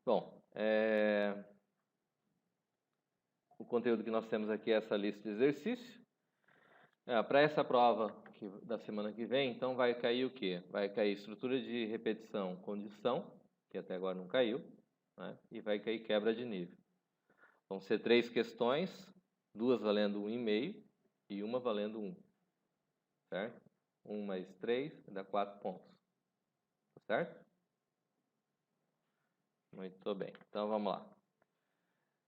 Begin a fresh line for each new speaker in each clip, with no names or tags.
Bom, o conteúdo que nós temos aqui é essa lista de exercício. Para essa prova da semana que vem, então vai cair o quê? Vai cair estrutura de repetição, condição, que até agora não caiu, né? E vai cair quebra de nível. Vão ser 3 questões, 2 valendo 1,5 e uma valendo 1. Certo? 1 mais 3 dá 4 pontos. Certo? Muito bem. Então vamos lá.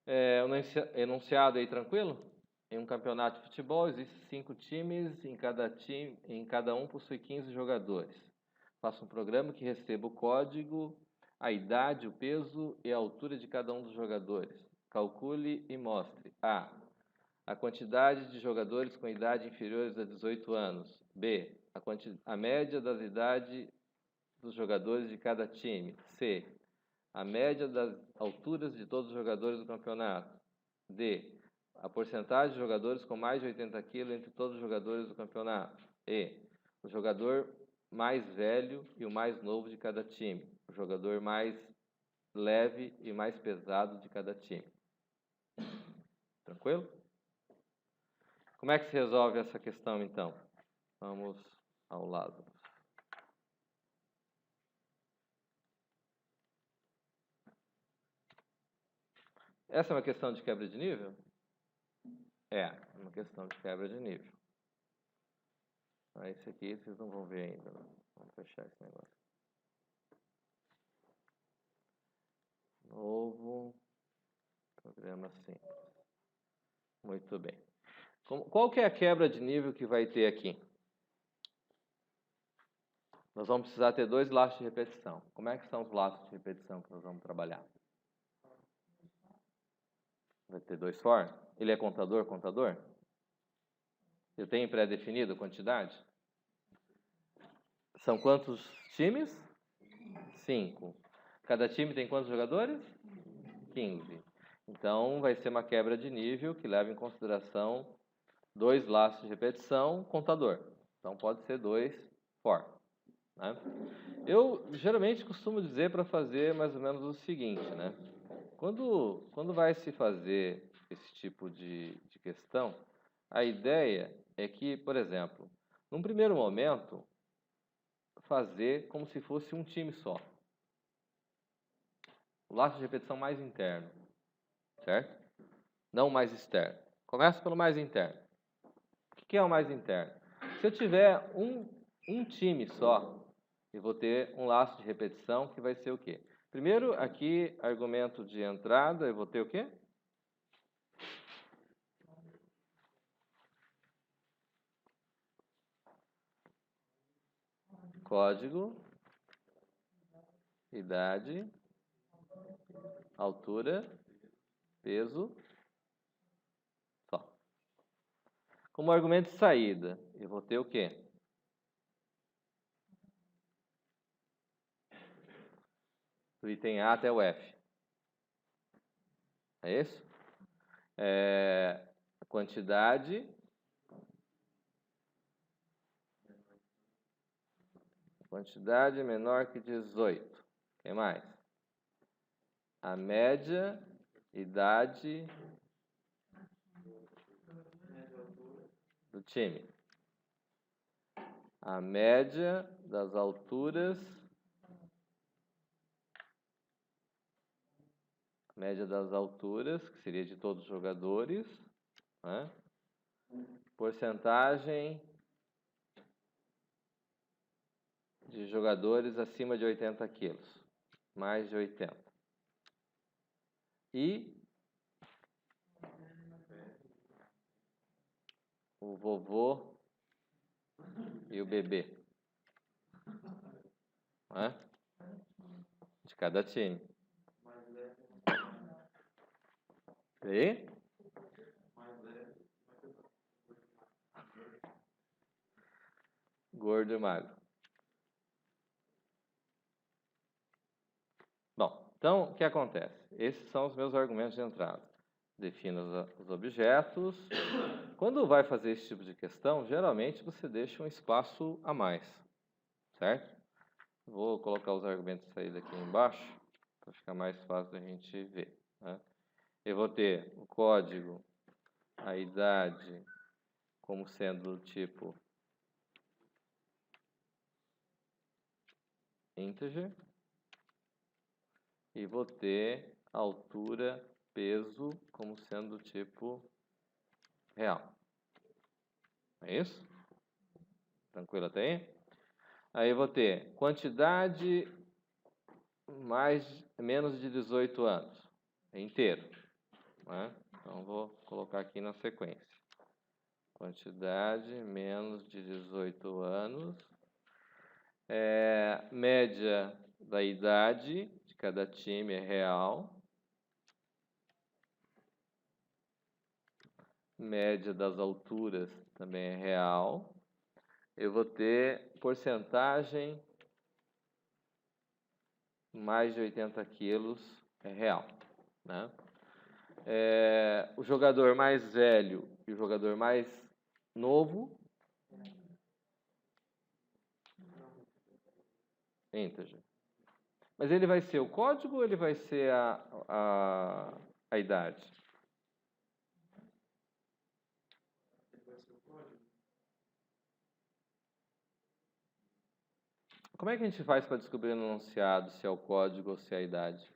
O enunciado aí tranquilo? Em um campeonato de futebol existem 5 times, em cada um possui 15 jogadores. Faça um programa que receba o código, a idade, o peso e a altura de cada um dos jogadores. Calcule e mostre: a quantidade de jogadores com idade inferiores a 18 anos. B, a média das idades dos jogadores de cada time. C, a média das alturas de todos os jogadores do campeonato. D, a porcentagem de jogadores com mais de 80 kg entre todos os jogadores do campeonato. E, o jogador mais velho e o mais novo de cada time. O jogador mais leve e mais pesado de cada time. Tranquilo? Como é que se resolve essa questão, então? Vamos ao lado. Essa é uma questão de quebra de nível? É uma questão de quebra de nível. Esse aqui vocês não vão ver ainda. Não. Vamos fechar esse negócio. Novo programa simples. Muito bem. Qual que é a quebra de nível que vai ter aqui? Nós vamos precisar ter 2 laços de repetição. Como é que são os laços de repetição que nós vamos trabalhar? Vai ter 2 for? Ele é contador? Eu tenho pré-definido a quantidade? São quantos times? 5. Cada time tem quantos jogadores? 15. Então, vai ser uma quebra de nível que leva em consideração 2 laços de repetição, contador. Então, pode ser 2 for. Né? Eu geralmente costumo dizer para fazer mais ou menos o seguinte, né? Quando vai se fazer esse tipo de questão, a ideia é que, por exemplo, num primeiro momento, fazer como se fosse um time só. O laço de repetição mais interno, certo? Não mais externo. Começa pelo mais interno. O que é o mais interno? Se eu tiver um time só, eu vou ter um laço de repetição que vai ser o quê? Primeiro, aqui, argumento de entrada, eu vou ter o quê? Código, idade, altura, peso, só. Como argumento de saída, eu vou ter o quê? Do item A até o F. É isso? A quantidade, menor que 18. Quem mais? A média, idade do time. A média das alturas. Média das alturas, que seria de todos os jogadores. Né? Porcentagem de jogadores acima de 80 quilos. Mais de 80. E o vovô e o bebê. Né? De cada time. E? Gordo e magro. Bom, então, o que acontece? Esses são os meus argumentos de entrada. Defino os objetos. Quando vai fazer esse tipo de questão, geralmente você deixa um espaço a mais. Certo? Vou colocar os argumentos de saída aqui embaixo, para ficar mais fácil a gente ver, né? Eu vou ter o código, a idade, como sendo do tipo integer. E vou ter altura, peso, como sendo do tipo real. É isso? Tranquilo até aí? Aí eu vou ter quantidade menos de 18 anos. É inteiro. Né? Então, vou colocar aqui na sequência. Quantidade menos de 18 anos. Média da idade de cada time é real. Média das alturas também é real. Eu vou ter porcentagem mais de 80 quilos é real, né? O jogador mais velho e o jogador mais novo, integer. Mas ele vai ser o código ou ele vai ser a idade? Como é que a gente faz para descobrir no enunciado se é o código ou se é a idade?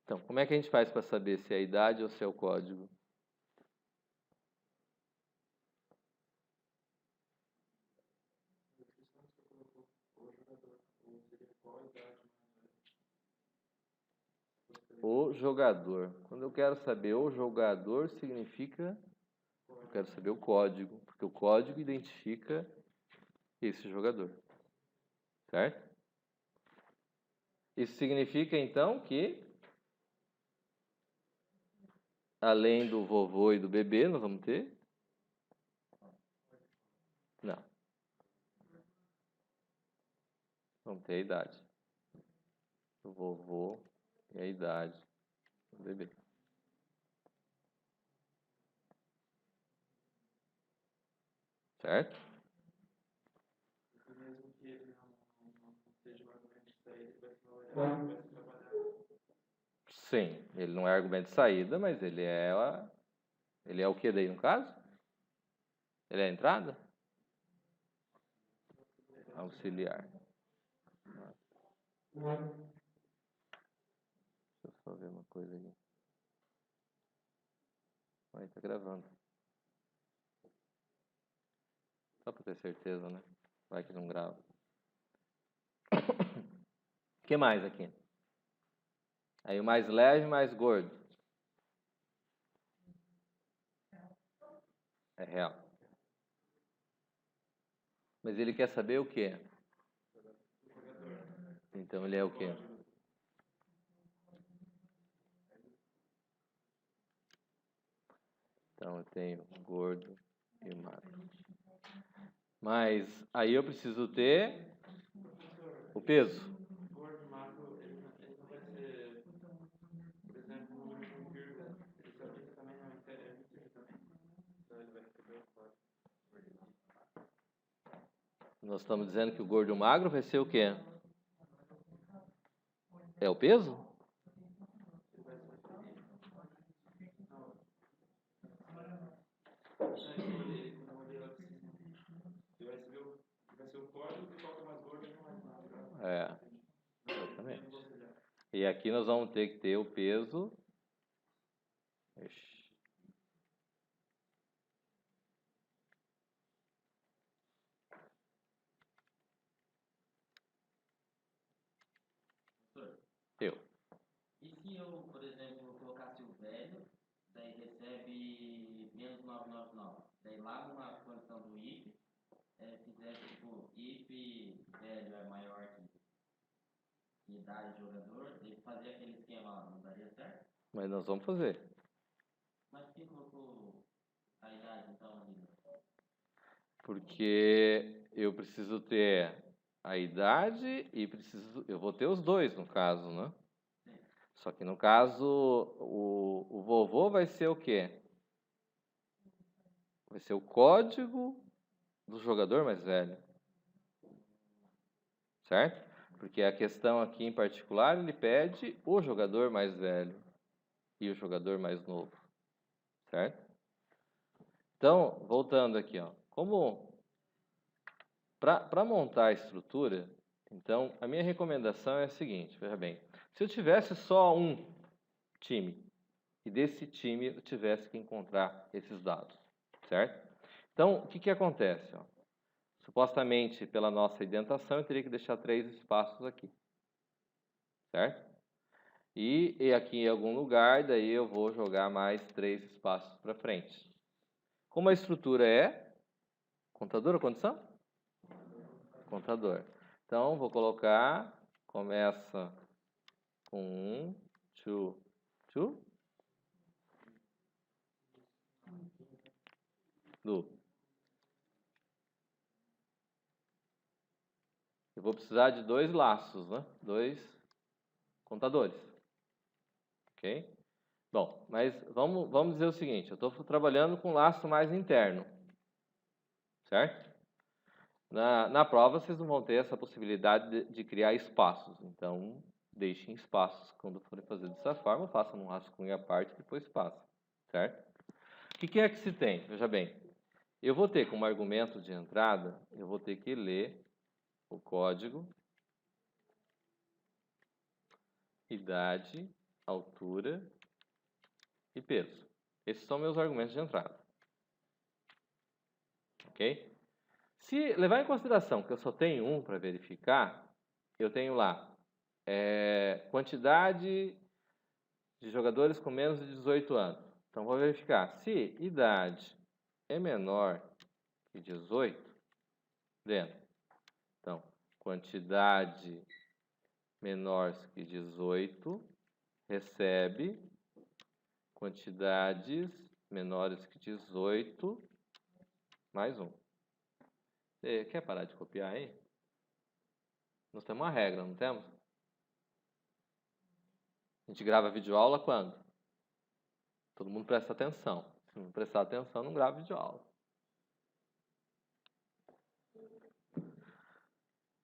Então, como é que a gente faz para saber se é a idade ou se é o código? O jogador. Quando eu quero saber o jogador, significa eu quero saber o código, porque o código identifica esse jogador. Certo? Isso significa então que além do vovô e do bebê, nós vamos ter? Não. Vamos ter a idade. O vovô e a idade do bebê. Certo? Sim, ele não é argumento de saída, mas ele é o que daí no caso? Ele é a entrada? Auxiliar. Deixa eu só ver uma coisa aqui. Aí tá gravando. Só para ter certeza, né? Vai que não grava. O que mais aqui? Aí o mais leve, mais gordo. É real. Mas ele quer saber o quê? Então ele é o quê? Então eu tenho gordo e magro. Mas aí eu preciso ter o peso. Gordo e magro, ele não vai ser, por exemplo, o último vírgula, ele também não é inteiro também. Então ele vai receber o código. Nós estamos dizendo que o gordo e o magro vai ser o quê? É o peso? É, exatamente. E aqui nós vamos ter que ter o peso. Eu.
E se eu, por exemplo, colocasse o velho, daí recebe menos 999, daí lá numa condição do if, fizesse tipo, if velho é maior que idade de jogador, daí fazer aquele esquema lá, não daria certo?
Mas nós vamos fazer.
Mas por que colocou a idade então ali?
Porque eu preciso ter a idade e eu vou ter os dois no caso, né?
Sim.
Só que no caso, o vovô vai ser o quê? Vai ser o código do jogador mais velho. Certo? Porque a questão aqui em particular, ele pede o jogador mais velho e o jogador mais novo. Certo? Então, voltando aqui, ó. Como para montar a estrutura, então, a minha recomendação é a seguinte, veja bem. Se eu tivesse só um time, e desse time eu tivesse que encontrar esses dados, certo? Então, o que acontece? Ó? Supostamente, pela nossa indentação, eu teria que deixar 3 espaços aqui, certo? E aqui em algum lugar, daí eu vou jogar mais 3 espaços para frente. Como a estrutura é? Contador ou condição? Contador. Então, vou colocar, começa com 1, 2, 2, do. Eu vou precisar de 2 laços, né? 2 contadores. Ok? Bom, mas vamos dizer o seguinte, eu estou trabalhando com laço mais interno. Certo? Na prova, vocês não vão ter essa possibilidade de criar espaços. Então, deixem espaços. Quando forem fazer dessa forma, façam um rascunho à parte e depois passem. Certo? O que é que se tem? Veja bem, eu vou ter como argumento de entrada, eu vou ter que ler o código, idade, altura e peso. Esses são meus argumentos de entrada. Ok? Se levar em consideração que eu só tenho um para verificar, eu tenho lá quantidade de jogadores com menos de 18 anos. Então, vou verificar se idade é menor que 18, dentro. Então, quantidade menor que 18 recebe quantidades menores que 18 mais 1. Você quer parar de copiar aí? Nós temos uma regra, não temos? A gente grava videoaula quando? Todo mundo presta atenção. Se não prestar atenção, não grava videoaula.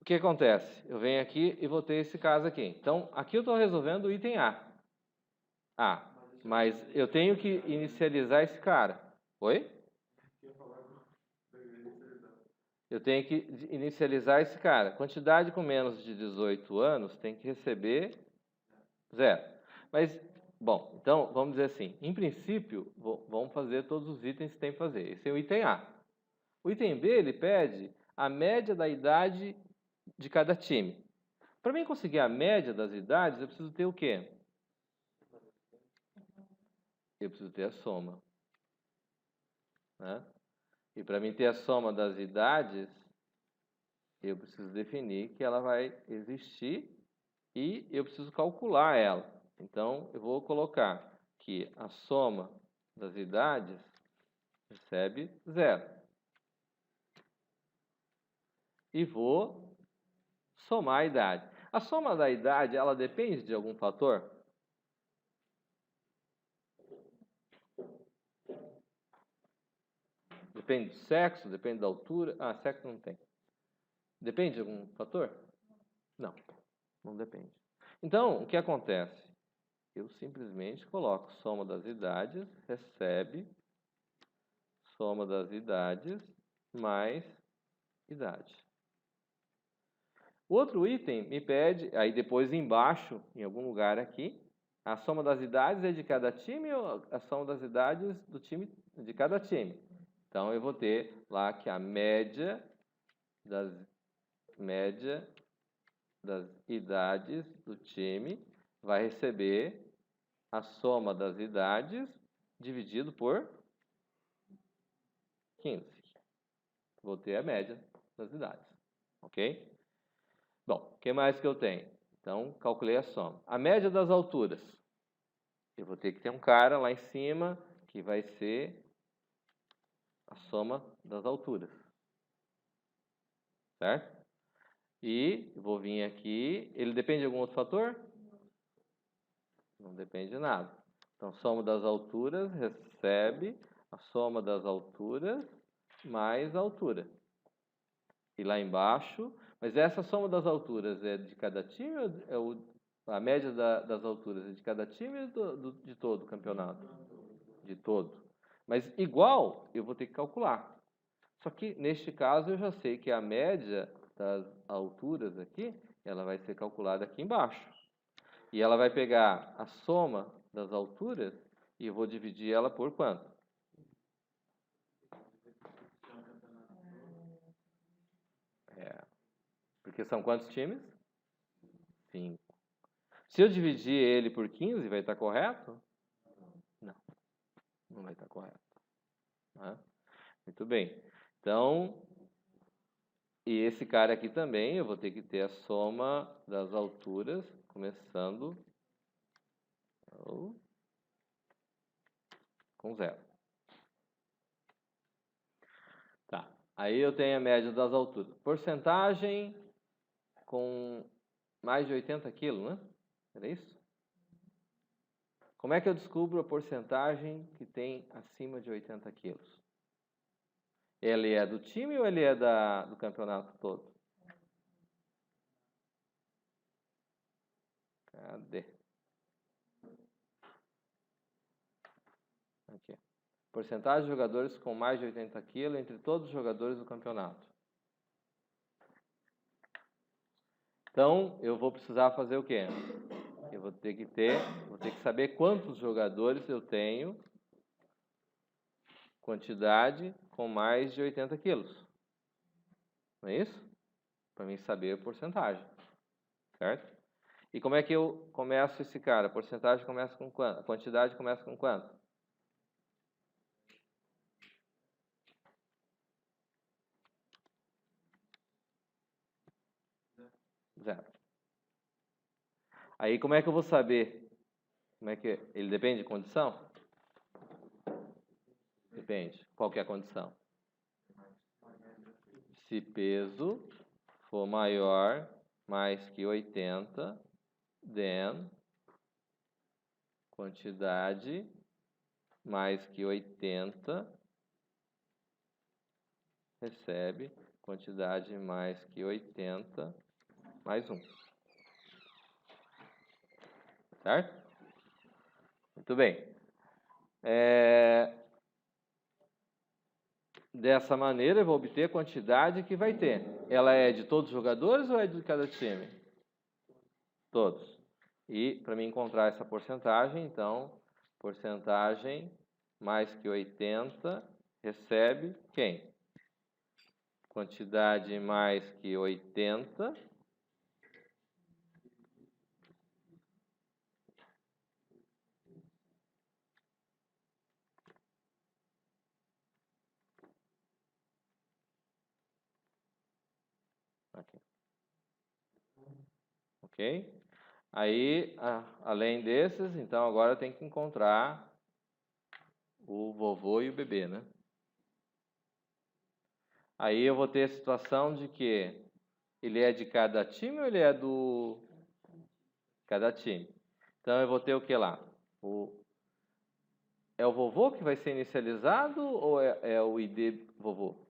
O que acontece? Eu venho aqui e vou ter esse caso aqui. Então, aqui eu estou resolvendo o item A. Mas eu tenho que inicializar esse cara. Oi? Eu tenho que inicializar esse cara. Quantidade com menos de 18 anos tem que receber 0. Mas, bom, então, vamos dizer assim. Em princípio, vamos fazer todos os itens que tem que fazer. Esse é o item A. O item B, ele pede a média da idade de cada time. Para mim conseguir a média das idades, eu preciso ter o quê? Eu preciso ter a soma. Né? E para mim ter a soma das idades, eu preciso definir que ela vai existir e eu preciso calcular ela. Então, eu vou colocar que a soma das idades recebe 0. E vou somar a idade. A soma da idade, ela depende de algum fator? Depende do sexo? Depende da altura? Sexo não tem. Depende de algum fator? Não, não depende. Então, o que acontece? Eu simplesmente coloco soma das idades, recebe soma das idades mais idade. O outro item me pede, aí depois embaixo, em algum lugar aqui, a soma das idades é de cada time ou a soma das idades do time de cada time? Então, eu vou ter lá que a média das idades do time vai receber a soma das idades dividido por 15. Vou ter a média das idades. Ok? Bom, o que mais que eu tenho? Então, calculei a soma. A média das alturas. Eu vou ter que ter um cara lá em cima que vai ser a soma das alturas. Certo? E vou vir aqui. Ele depende de algum outro fator? Não depende de nada. Então, soma das alturas recebe a soma das alturas mais a altura. E lá embaixo, mas essa soma das alturas é de cada time ou a média das alturas é de cada time ou de todo o campeonato? De todo. Mas igual, eu vou ter que calcular. Só que, neste caso, eu já sei que a média das alturas aqui, ela vai ser calculada aqui embaixo. E ela vai pegar a soma das alturas e eu vou dividir ela por quanto? Porque são quantos times? 5. Se eu dividir ele por 15, vai estar correto? Não, não vai estar correto. Muito bem. Então, e esse cara aqui também, eu vou ter que ter a soma das alturas, começando com 0. Tá. Aí eu tenho a média das alturas. Porcentagem com mais de 80 quilos, né? Era isso? Como é que eu descubro a porcentagem que tem acima de 80 quilos? Ele é do time ou ele é do campeonato todo? Cadê? Aqui. Porcentagem de jogadores com mais de 80 quilos entre todos os jogadores do campeonato. Então, eu vou precisar fazer o quê? Eu vou ter que saber quantos jogadores eu tenho, quantidade com mais de 80 quilos. Não é isso? Para mim saber a porcentagem. Certo? E como é que eu começo esse cara? A porcentagem começa com quanto? A quantidade começa com quanto? 0. Aí como é que eu vou saber? Como é que ele depende de condição? Depende. Qual que é a condição? Se peso for maior, mais que 80, then quantidade mais que 80 recebe quantidade mais que 80 mais 1. Certo? Muito bem. Dessa maneira, eu vou obter a quantidade que vai ter. Ela é de todos os jogadores ou é de cada time? Todos. E para mim encontrar essa porcentagem, então, porcentagem mais que 80 recebe quem? Quantidade mais que 80 aqui. Ok? Aí, além desses, então agora eu tenho que encontrar o vovô e o bebê, né? Aí eu vou ter a situação de que ele é de cada time ou ele é do cada time? Então eu vou ter o que lá? É o vovô que vai ser inicializado ou é o ID vovô?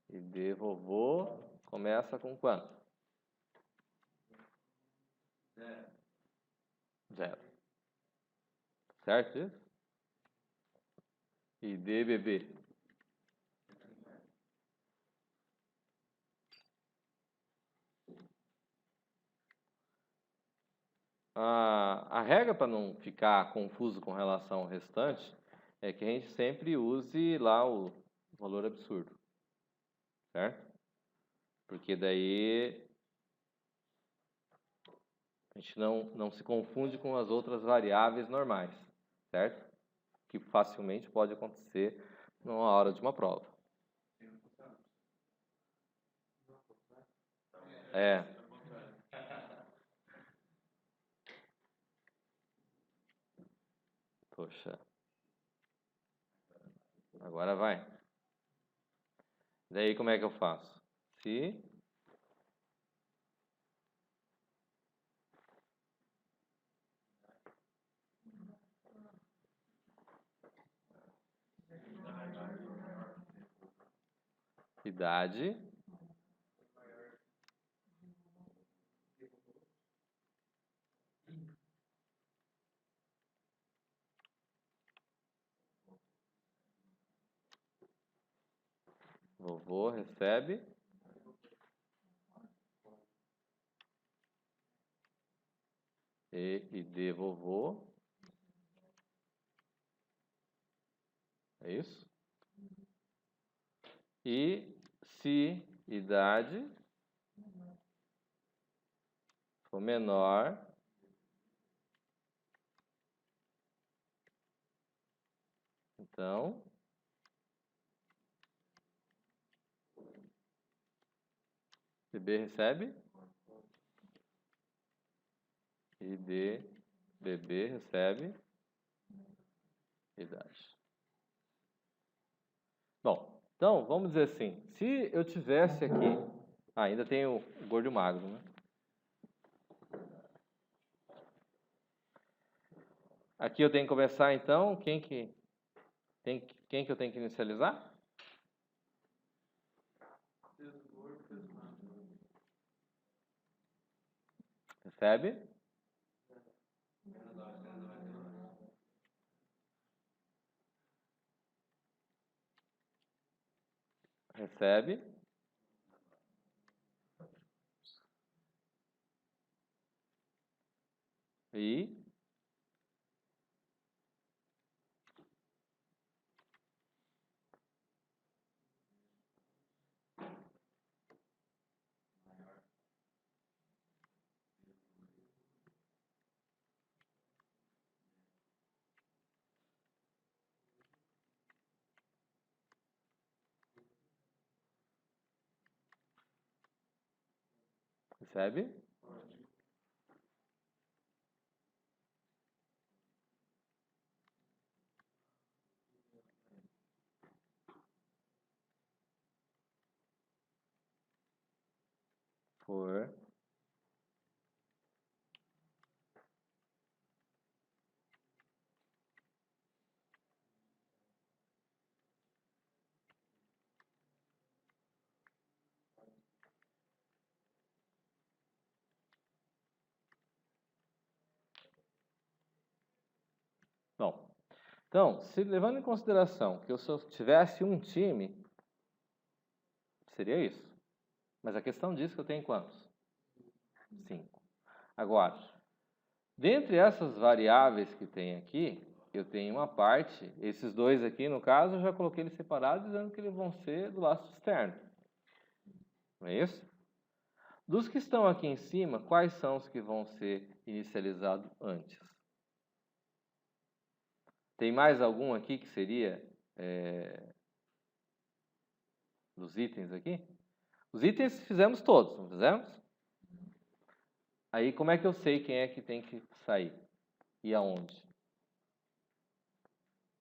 ID vovô começa com quanto? 0. Certo isso? ID bebê. A regra para não ficar confuso com relação ao restante é que a gente sempre use lá o valor absurdo. Certo? Porque daí a gente não se confunde com as outras variáveis normais. Certo? Que facilmente pode acontecer numa hora de uma prova. Poxa. Agora vai. Daí como é que eu faço? Se idade vovô recebe ID vovô. É isso? E se idade for menor então bebê recebe ID bebê recebe idade. Bom, então vamos dizer assim, se eu tivesse aqui, ainda tem o gordo e o magro, né? Aqui eu tenho que começar então, quem que eu tenho que inicializar? Recebe? Recebe? E recebe? For Bom, então, se levando em consideração que eu só tivesse um time, seria isso. Mas a questão diz que eu tenho quantos? 5. Agora, dentre essas variáveis que tem aqui, eu tenho uma parte, esses dois aqui, no caso, eu já coloquei eles separados, dizendo que eles vão ser do laço externo. Não é isso? Dos que estão aqui em cima, quais são os que vão ser inicializados antes? Tem mais algum aqui que seria dos itens aqui? Os itens fizemos todos, não fizemos? Aí como é que eu sei quem é que tem que sair? E aonde?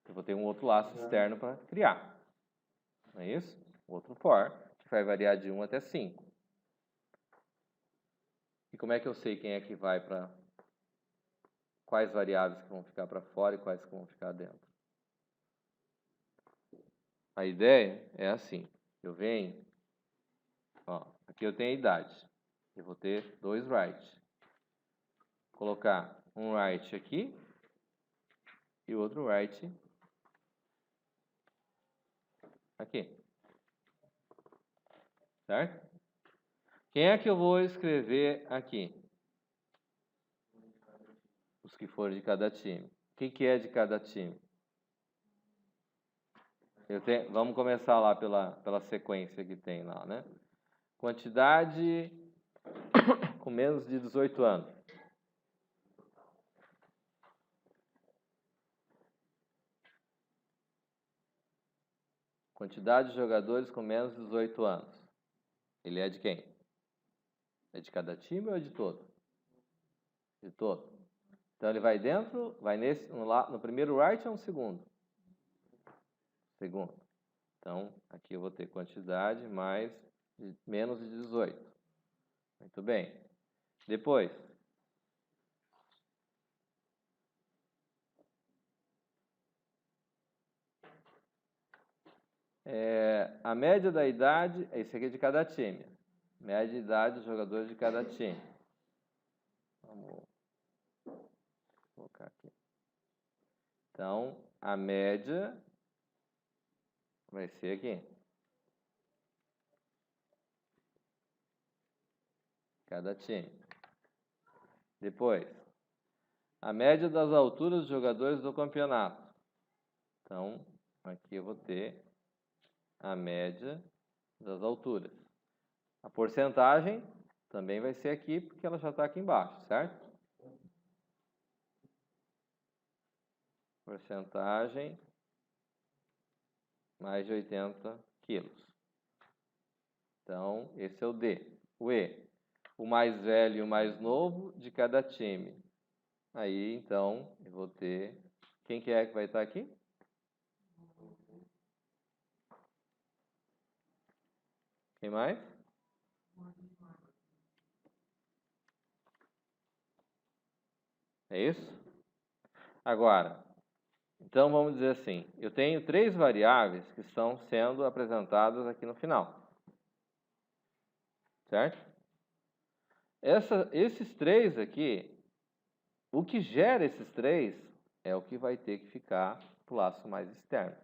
Eu vou ter um outro laço externo para criar. Não é isso? Outro for, que vai variar de 1 até 5. E como é que eu sei quem é que vai para... Quais variáveis que vão ficar para fora e quais que vão ficar dentro? A ideia é assim. Eu venho... Ó, aqui eu tenho a idade. Eu vou ter 2 write. Colocar um write aqui e outro write aqui. Certo? Quem é que eu vou escrever aqui? Os que forem de cada time. O que é de cada time? Vamos começar lá pela sequência que tem lá, né? Quantidade com menos de 18 anos. Quantidade de jogadores com menos de 18 anos. Ele é de quem? É de cada time ou é de todo? De todo. Então ele vai dentro, vai no primeiro write ou no segundo? Segundo. Então aqui eu vou ter quantidade mais menos de 18. Muito bem. Depois. A média da idade, esse aqui é de cada time. Média de idade dos jogadores de cada time. Vamos colocar aqui. Então, a média vai ser aqui. Cada time. Depois, a média das alturas dos jogadores do campeonato. Então, aqui eu vou ter a média das alturas. A porcentagem também vai ser aqui, porque ela já está aqui embaixo, certo? Porcentagem mais de 80 quilos. Então, esse é o D. O E, o mais velho e o mais novo de cada time. Aí, então, eu vou ter... Quem que é que vai estar aqui? Quem mais? É isso? Agora, então vamos dizer assim, eu tenho 3 variáveis que estão sendo apresentadas aqui no final. Certo? Esses 3 aqui, o que gera esses 3 é o que vai ter que ficar para o laço mais externo.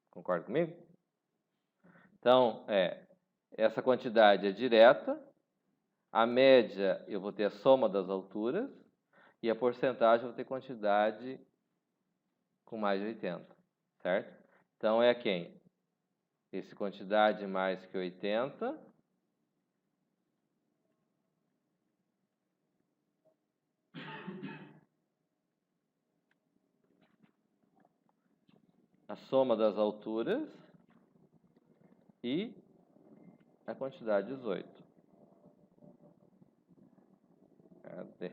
Concorda comigo? Então, essa quantidade é direta, a média eu vou ter a soma das alturas e a porcentagem eu vou ter quantidade com mais de 80, certo? Então, é quem? Esse quantidade mais que 80. A soma das alturas e a quantidade 18. Cadê?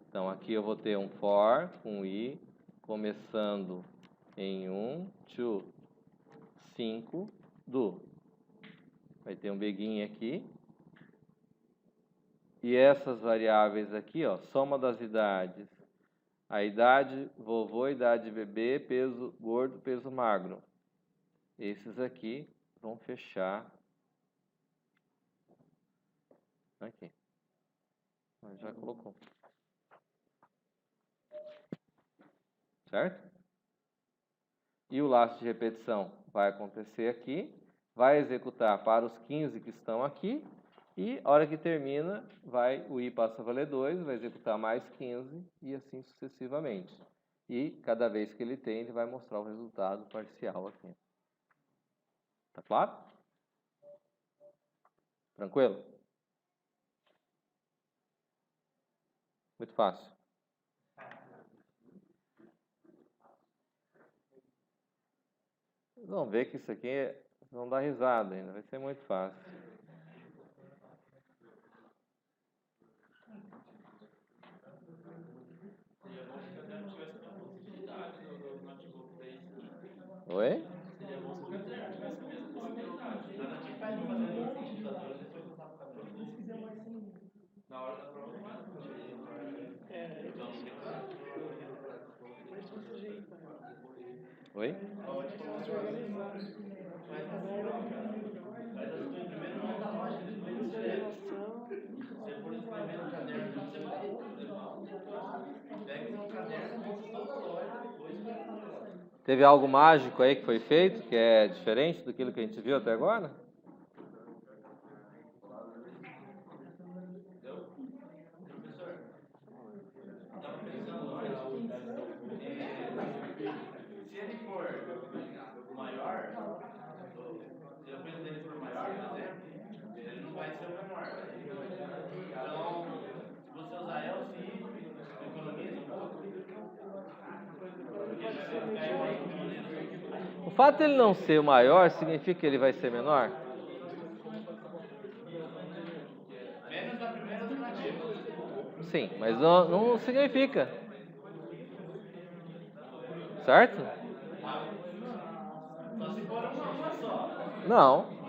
Então, aqui eu vou ter um for com i, começando em 1, 2, 5, do. Vai ter um beguinho aqui. E essas variáveis aqui, ó, soma das idades. A idade vovô, idade bebê, peso gordo, peso magro. Esses aqui vão fechar aqui. Já colocou. Certo? E o laço de repetição vai acontecer aqui, vai executar para os 15 que estão aqui, e a hora que termina, o i passa a valer 2, vai executar mais 15, e assim sucessivamente. E cada vez que ele tem, ele vai mostrar o resultado parcial aqui. Tá claro? Tranquilo? Muito fácil. Vocês vão ver que isso aqui, vocês vão dar risada ainda, vai ser muito fácil. Oi?
Na hora da prova não vai.
Oi?
Mas eu estou primeiro não da loja, depois do você for escrever no caderno, você vai. Pega um caderno, toda a loja, depois vai.
Teve algo mágico aí que foi feito, que é diferente daquilo que a gente viu até agora?
Se ele for maior, se o peso dele for maior, por exemplo, ele não vai ser o menor. Então, se você usar LCI, economiza um pouco.
O fato de ele não ser o maior significa que ele vai ser menor?
Menos da primeira alternativa.
Sim, mas não significa. Certo?
Só se for uma só.
Não.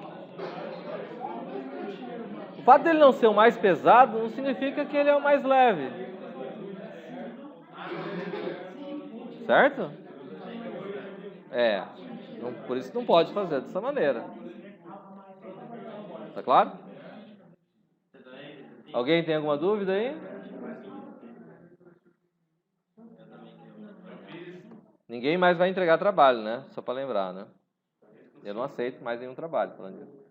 O fato dele não ser o mais pesado não significa que ele é o mais leve. Certo? É. Por isso não pode fazer dessa maneira. Tá claro? Alguém tem alguma dúvida aí? Ninguém mais vai entregar trabalho, né? Só para lembrar, né? Eu não aceito mais nenhum trabalho falando disso.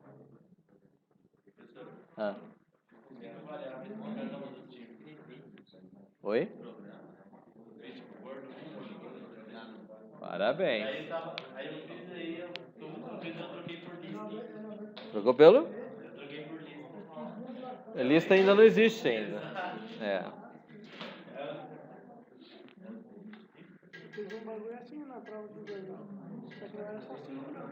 Ah. Oi? Parabéns.
Aí eu fiz aí, eu tô muito feliz, eu troquei por lista.
Trocou pelo?
Eu troquei por lista.
Lista ainda não existe ainda. É.
Fiz um bagulho assim na prova do jornal. Só que não era só assim, não.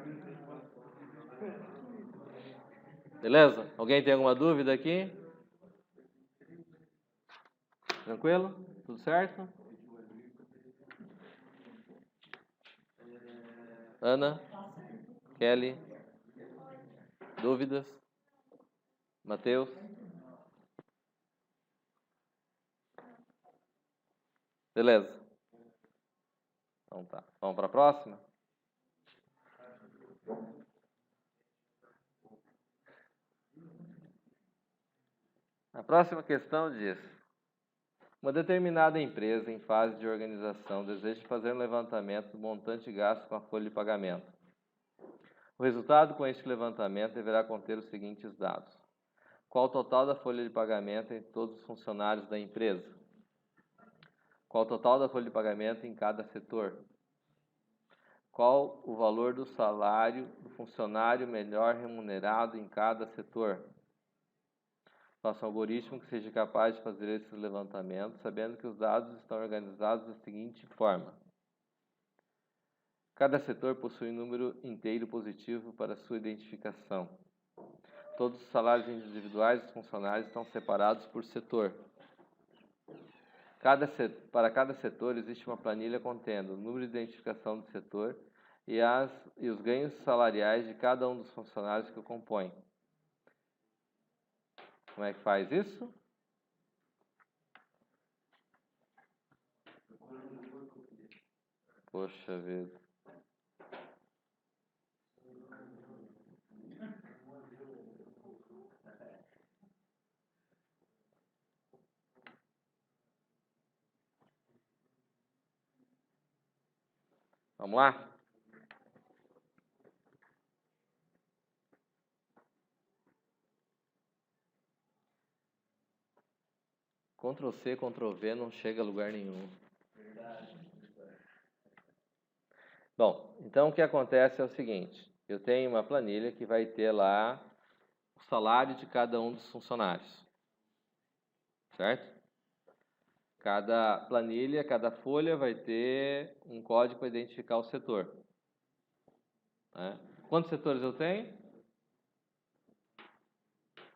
Beleza? Alguém tem alguma dúvida aqui? Tranquilo? Tudo certo? Ana? Kelly? Dúvidas? Matheus? Beleza? Então tá. Vamos para a próxima? A próxima questão diz: uma determinada empresa em fase de organização deseja fazer um levantamento do montante gasto com a folha de pagamento. O resultado com este levantamento deverá conter os seguintes dados: qual o total da folha de pagamento em todos os funcionários da empresa? Qual o total da folha de pagamento em cada setor? Qual o valor do salário do funcionário melhor remunerado em cada setor? Faça um algoritmo que seja capaz de fazer esses levantamentos, sabendo que os dados estão organizados da seguinte forma: cada setor possui um número inteiro positivo para sua identificação. Todos os salários individuais dos funcionários estão separados por setor. Para cada setor existe uma planilha contendo o número de identificação do setor e os ganhos salariais de cada um dos funcionários que o compõem. Como é que faz isso? Poxa vida. Vamos lá? Ctrl C, Ctrl V não chega a lugar nenhum. Bom, então o que acontece é o seguinte: eu tenho uma planilha que vai ter lá o salário de cada um dos funcionários. Certo? Cada planilha, cada folha vai ter um código para identificar o setor. Né? Quantos setores eu tenho?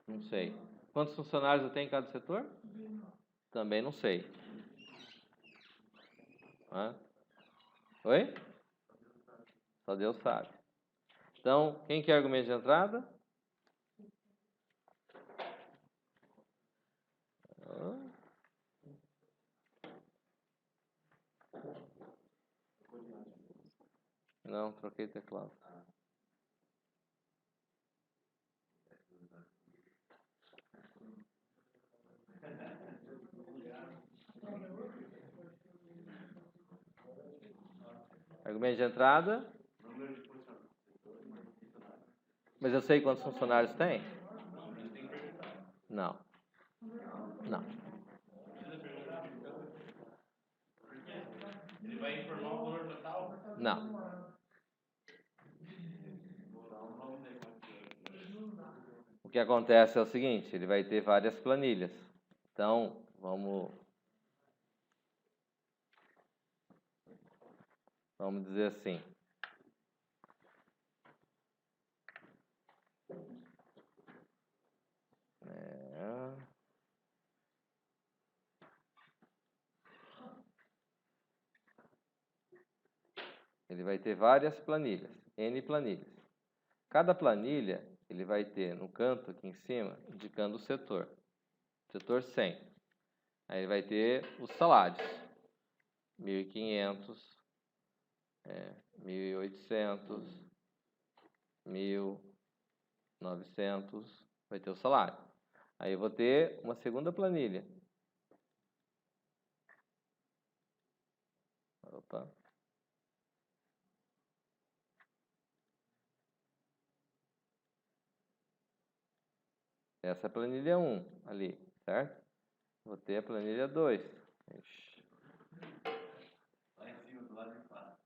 Não sei. Quantos funcionários eu tenho em cada setor? Também não sei. Né? Oi? Só Deus sabe. Então, quem quer argumento de entrada? Não, troquei teclado. Argumento de entrada? Mas eu sei quantos funcionários tem? Não. Não.
Ele vai informar o valor total?
Não. O que acontece é o seguinte: ele vai ter várias planilhas. Então, vamos dizer assim. Ele vai ter várias planilhas, N planilhas. Cada planilha, ele vai ter no canto aqui em cima, indicando o setor. Setor 100. Aí ele vai ter os salários. 1.500, 1.800, 1.900, vai ter o salário. Aí eu vou ter uma segunda planilha. Opa. Essa é a planilha 1 ali, certo? Vou ter a planilha 2.
Lá em cima, do lado de fora.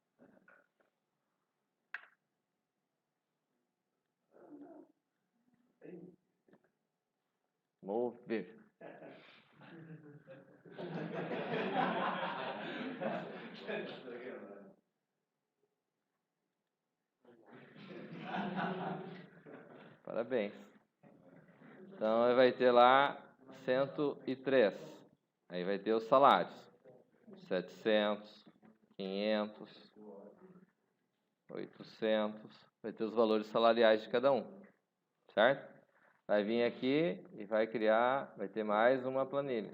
Mover. Parabéns. Então, vai ter lá 103. Aí vai ter os salários. 700, 500, 800. Vai ter os valores salariais de cada um. Certo? Vai vir aqui e vai criar, vai ter mais uma planilha.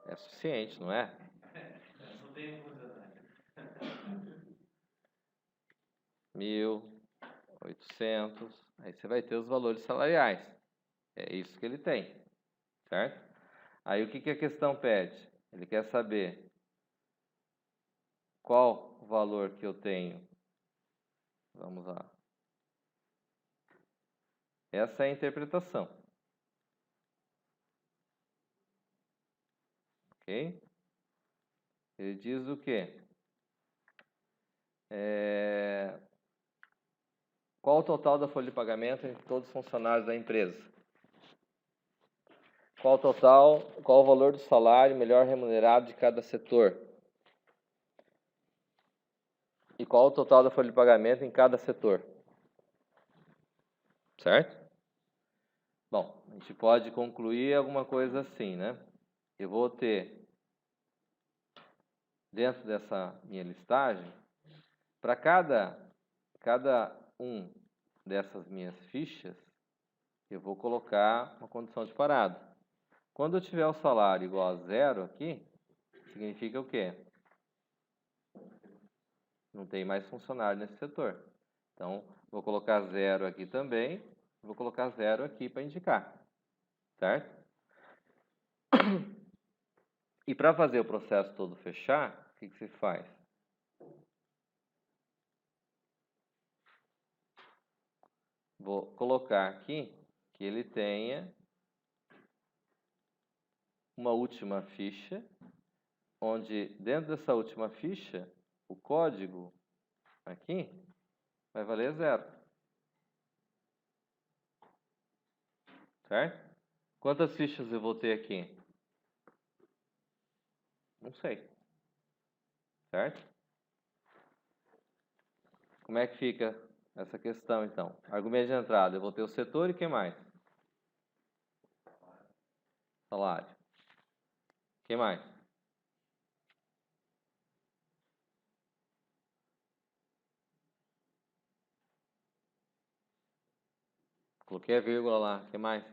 É suficiente, não é?
Só tem funcionário.
1.800. Aí você vai ter os valores salariais. É isso que ele tem. Certo? Aí o que a questão pede? Ele quer saber qual o valor que eu tenho. Vamos lá. Essa é a interpretação. Ok? Ele diz o quê? Qual o total da folha de pagamento entre todos os funcionários da empresa? Qual o valor do salário melhor remunerado de cada setor? E qual o total da folha de pagamento em cada setor? Certo? Bom, a gente pode concluir alguma coisa assim, né? Eu vou ter, dentro dessa minha listagem, para cada um dessas minhas fichas, eu vou colocar uma condição de parado. Quando eu tiver o salário igual a 0 aqui, significa o quê? Não tem mais funcionário nesse setor. Então, vou colocar 0 aqui também, vou colocar 0 aqui para indicar. Certo? E para fazer o processo todo fechar, o que se faz? Vou colocar aqui que ele tenha uma última ficha, onde dentro dessa última ficha, o código aqui vai valer 0. Certo? Quantas fichas eu vou ter aqui? Não sei. Certo? Como é que fica essa questão, então? Argumento de entrada, eu vou ter o setor e o que mais? Salário. O que mais? Coloquei a vírgula lá. O que mais?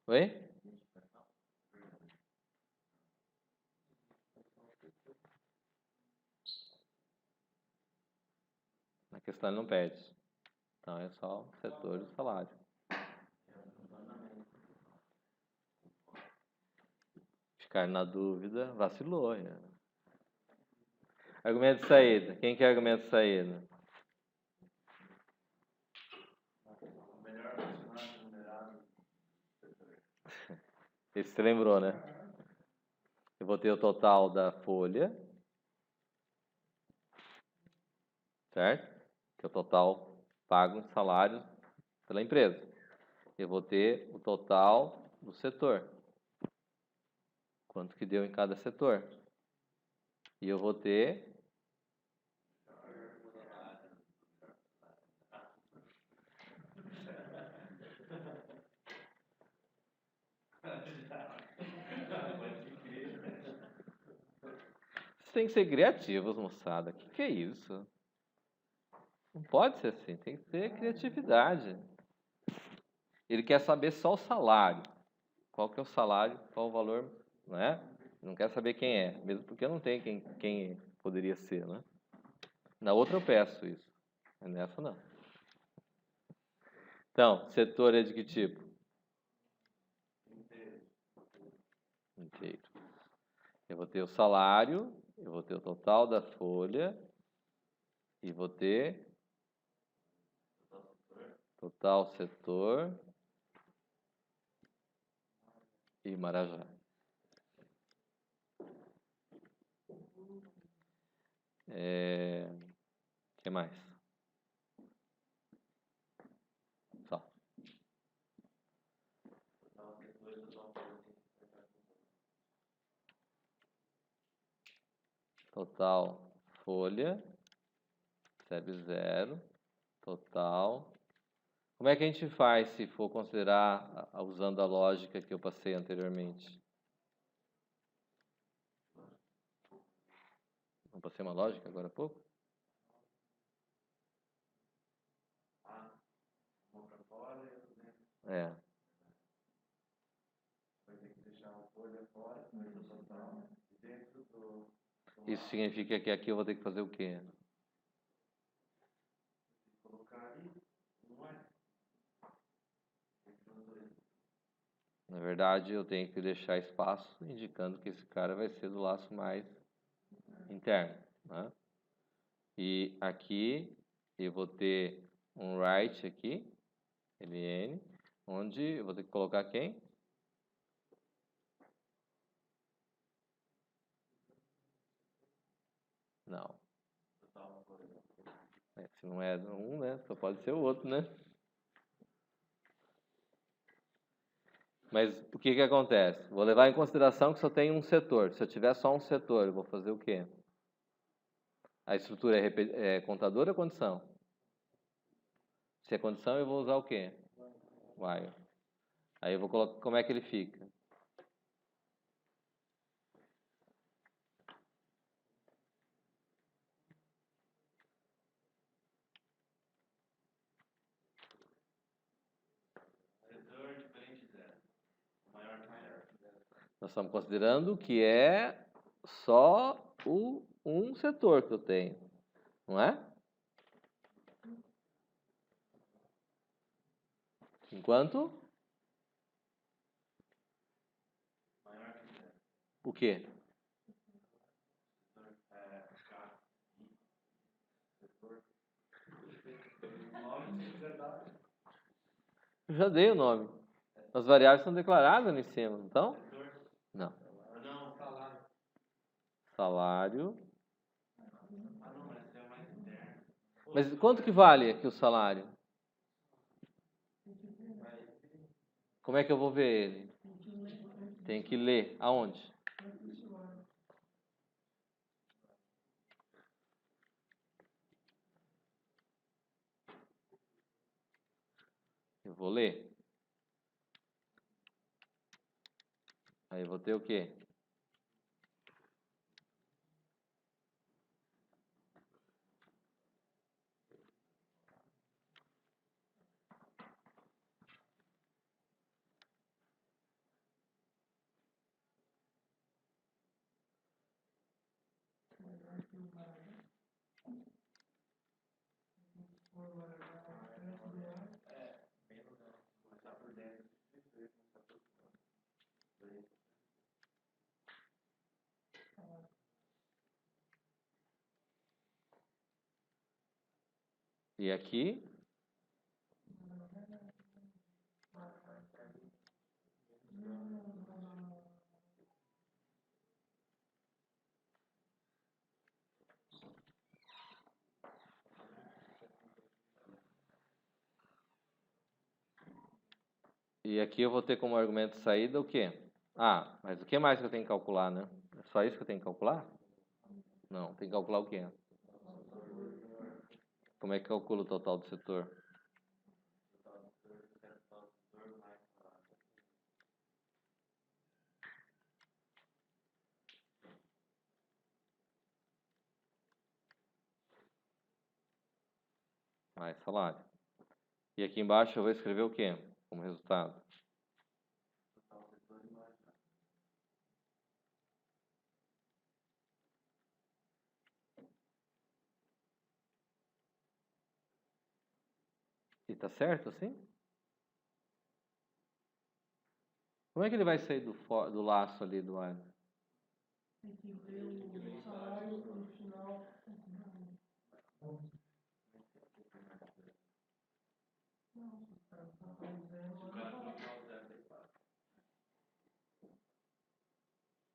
Oi? Na questão ele não pede. Então é só o setor e o salário. Ficar na dúvida, vacilou. Já. Argumento de saída. Quem quer argumento de saída?
O melhor funcionário remunerado.
Esse você lembrou, né? Eu vou ter o total da folha. Certo? Que é o total pago em salários pela empresa. Eu vou ter o total do setor. Quanto que deu em cada setor. E eu vou ter têm que ser criativos, moçada. O que é isso? Não pode ser assim, tem que ter criatividade. Ele quer saber só o salário. Qual que é o salário, qual o valor, não é? Não quer saber quem é, mesmo porque eu não tenho quem poderia ser, né? Na outra eu peço isso, mas nessa não. Então, setor é de que tipo? Inteiro. Eu vou ter o salário, eu vou ter o total da folha e vou ter total setor e Marajá. O que mais? Só. Total folha, recebe 0, total. Como é que a gente faz se for considerar usando a lógica que eu passei anteriormente? Não passei uma lógica agora há pouco? É. Isso significa que aqui eu vou ter que fazer o quê? Na verdade, eu tenho que deixar espaço indicando que esse cara vai ser do laço mais interno, né? E aqui eu vou ter um write aqui, ln, onde eu vou ter que colocar quem? Não. Se não é um, né? Só pode ser o outro, né? Mas o que acontece? Vou levar em consideração que só tem um setor. Se eu tiver só um setor, eu vou fazer o quê? A estrutura é contador ou condição? Se é condição, eu vou usar o quê? While. Aí eu vou colocar, como é que ele fica? Nós estamos considerando que é só um setor que eu tenho, não é? Enquanto? O quê? Eu já dei o nome. As variáveis são declaradas ali em cima, então? Não. Salário. Mas quanto que vale aqui o salário? Como é que eu vou ver ele? Tem que ler. Aonde? Eu vou ler. Aí eu vou ter o quê? E aqui? E aqui eu vou ter como argumento de saída o quê? Ah, mas o que mais que eu tenho que calcular, né? É só isso que eu tenho que calcular? Não, tem que calcular o quê? Como é que calcula o total do setor? mais salário. E aqui embaixo eu vou escrever o quê como resultado? E tá certo assim? Como é que ele vai sair do laço ali do ar?
Tem que ver o salário no final.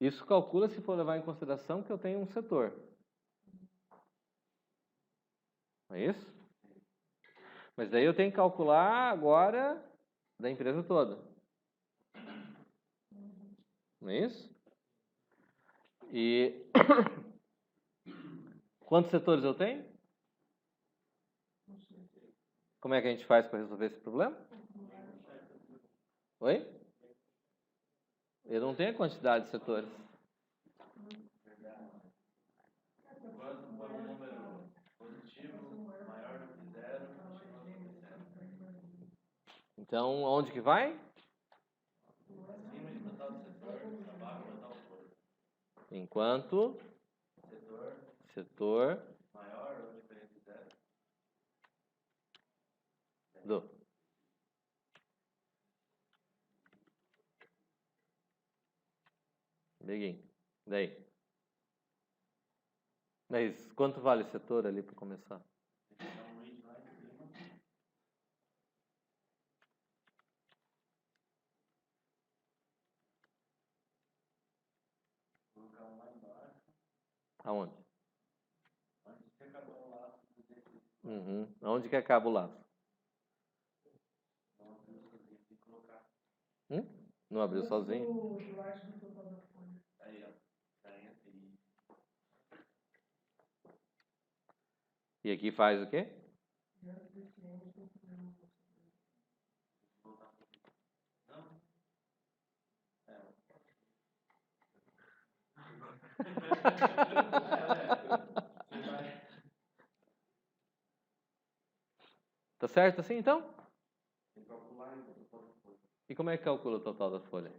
Isso calcula se for levar em consideração que eu tenho um setor. Não é isso? Mas daí eu tenho que calcular agora da empresa toda. Não é isso? E quantos setores eu tenho? Como é que a gente faz para resolver esse problema? Oi? Eu não tenho a quantidade de setores.
Quando for um número positivo, maior do que zero,
Então, aonde que vai?
acima de total do setor, abaixo do total do folha.
Enquanto setor
Maior ou diferente de zero.
do. Beguinho. Daí. Mas quanto vale o setor ali para começar?
Então, o índice lá em cima. Colocar um lá embaixo.
Aonde?
Antes de acabar o laço desse.
Uhum. Aonde que acaba o laço?
Não abriu sozinho, tem que colocar.
Não abriu sozinho?
O slide do total da folha.
Aí, ó. Tá entre e.
E aqui faz o quê?
Menos deficiente, tem que ver o.
Voltar um pouquinho. Não? É.
Tá certo assim então?
Tem que calcular o total da folha.
E como é que calcula o total da folha?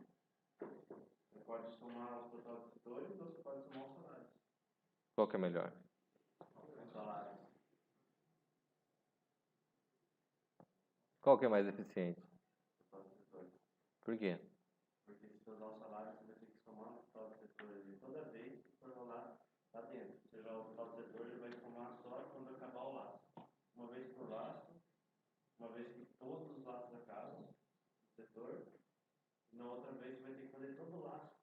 Você pode somar o total dos setores ou você pode somar os salários.
Qual que é melhor?
Os salários.
Qual que é mais eficiente?
Total dos setores.
Por quê?
Porque se você usar o salário, você vai ter que somar o total dos setores e toda vez que for rolar lá dentro. Você já o total do setor, ele vai somar só quando acabar o laço. Uma vez por laço, uma vez que todos os laços acabam no setor, e na outra vez você vai ter que fazer todo o laço.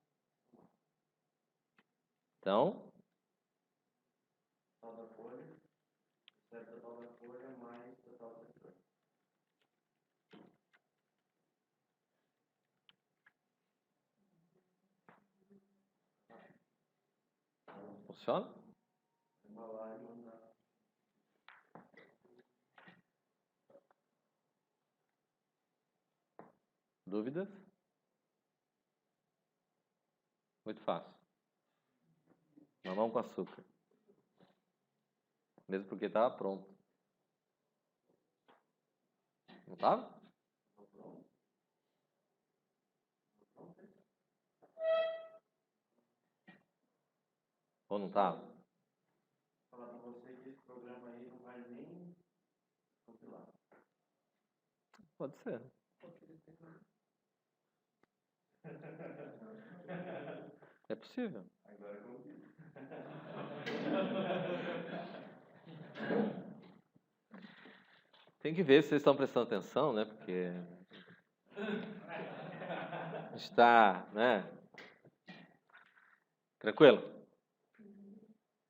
Então,
Total da folha, recebe total da folha mais total do setor.
funciona?
Embalar e mandar.
Dúvidas? Muito fácil. Mamão com açúcar. Mesmo porque estava pronto. Não estava? Ou não estava?
Vou falar para você que esse programa aí não vai nem compilar.
Pode ser. É possível.
Agora compila.
Tem que ver se vocês estão prestando atenção, né? Porque está, né? Tranquilo?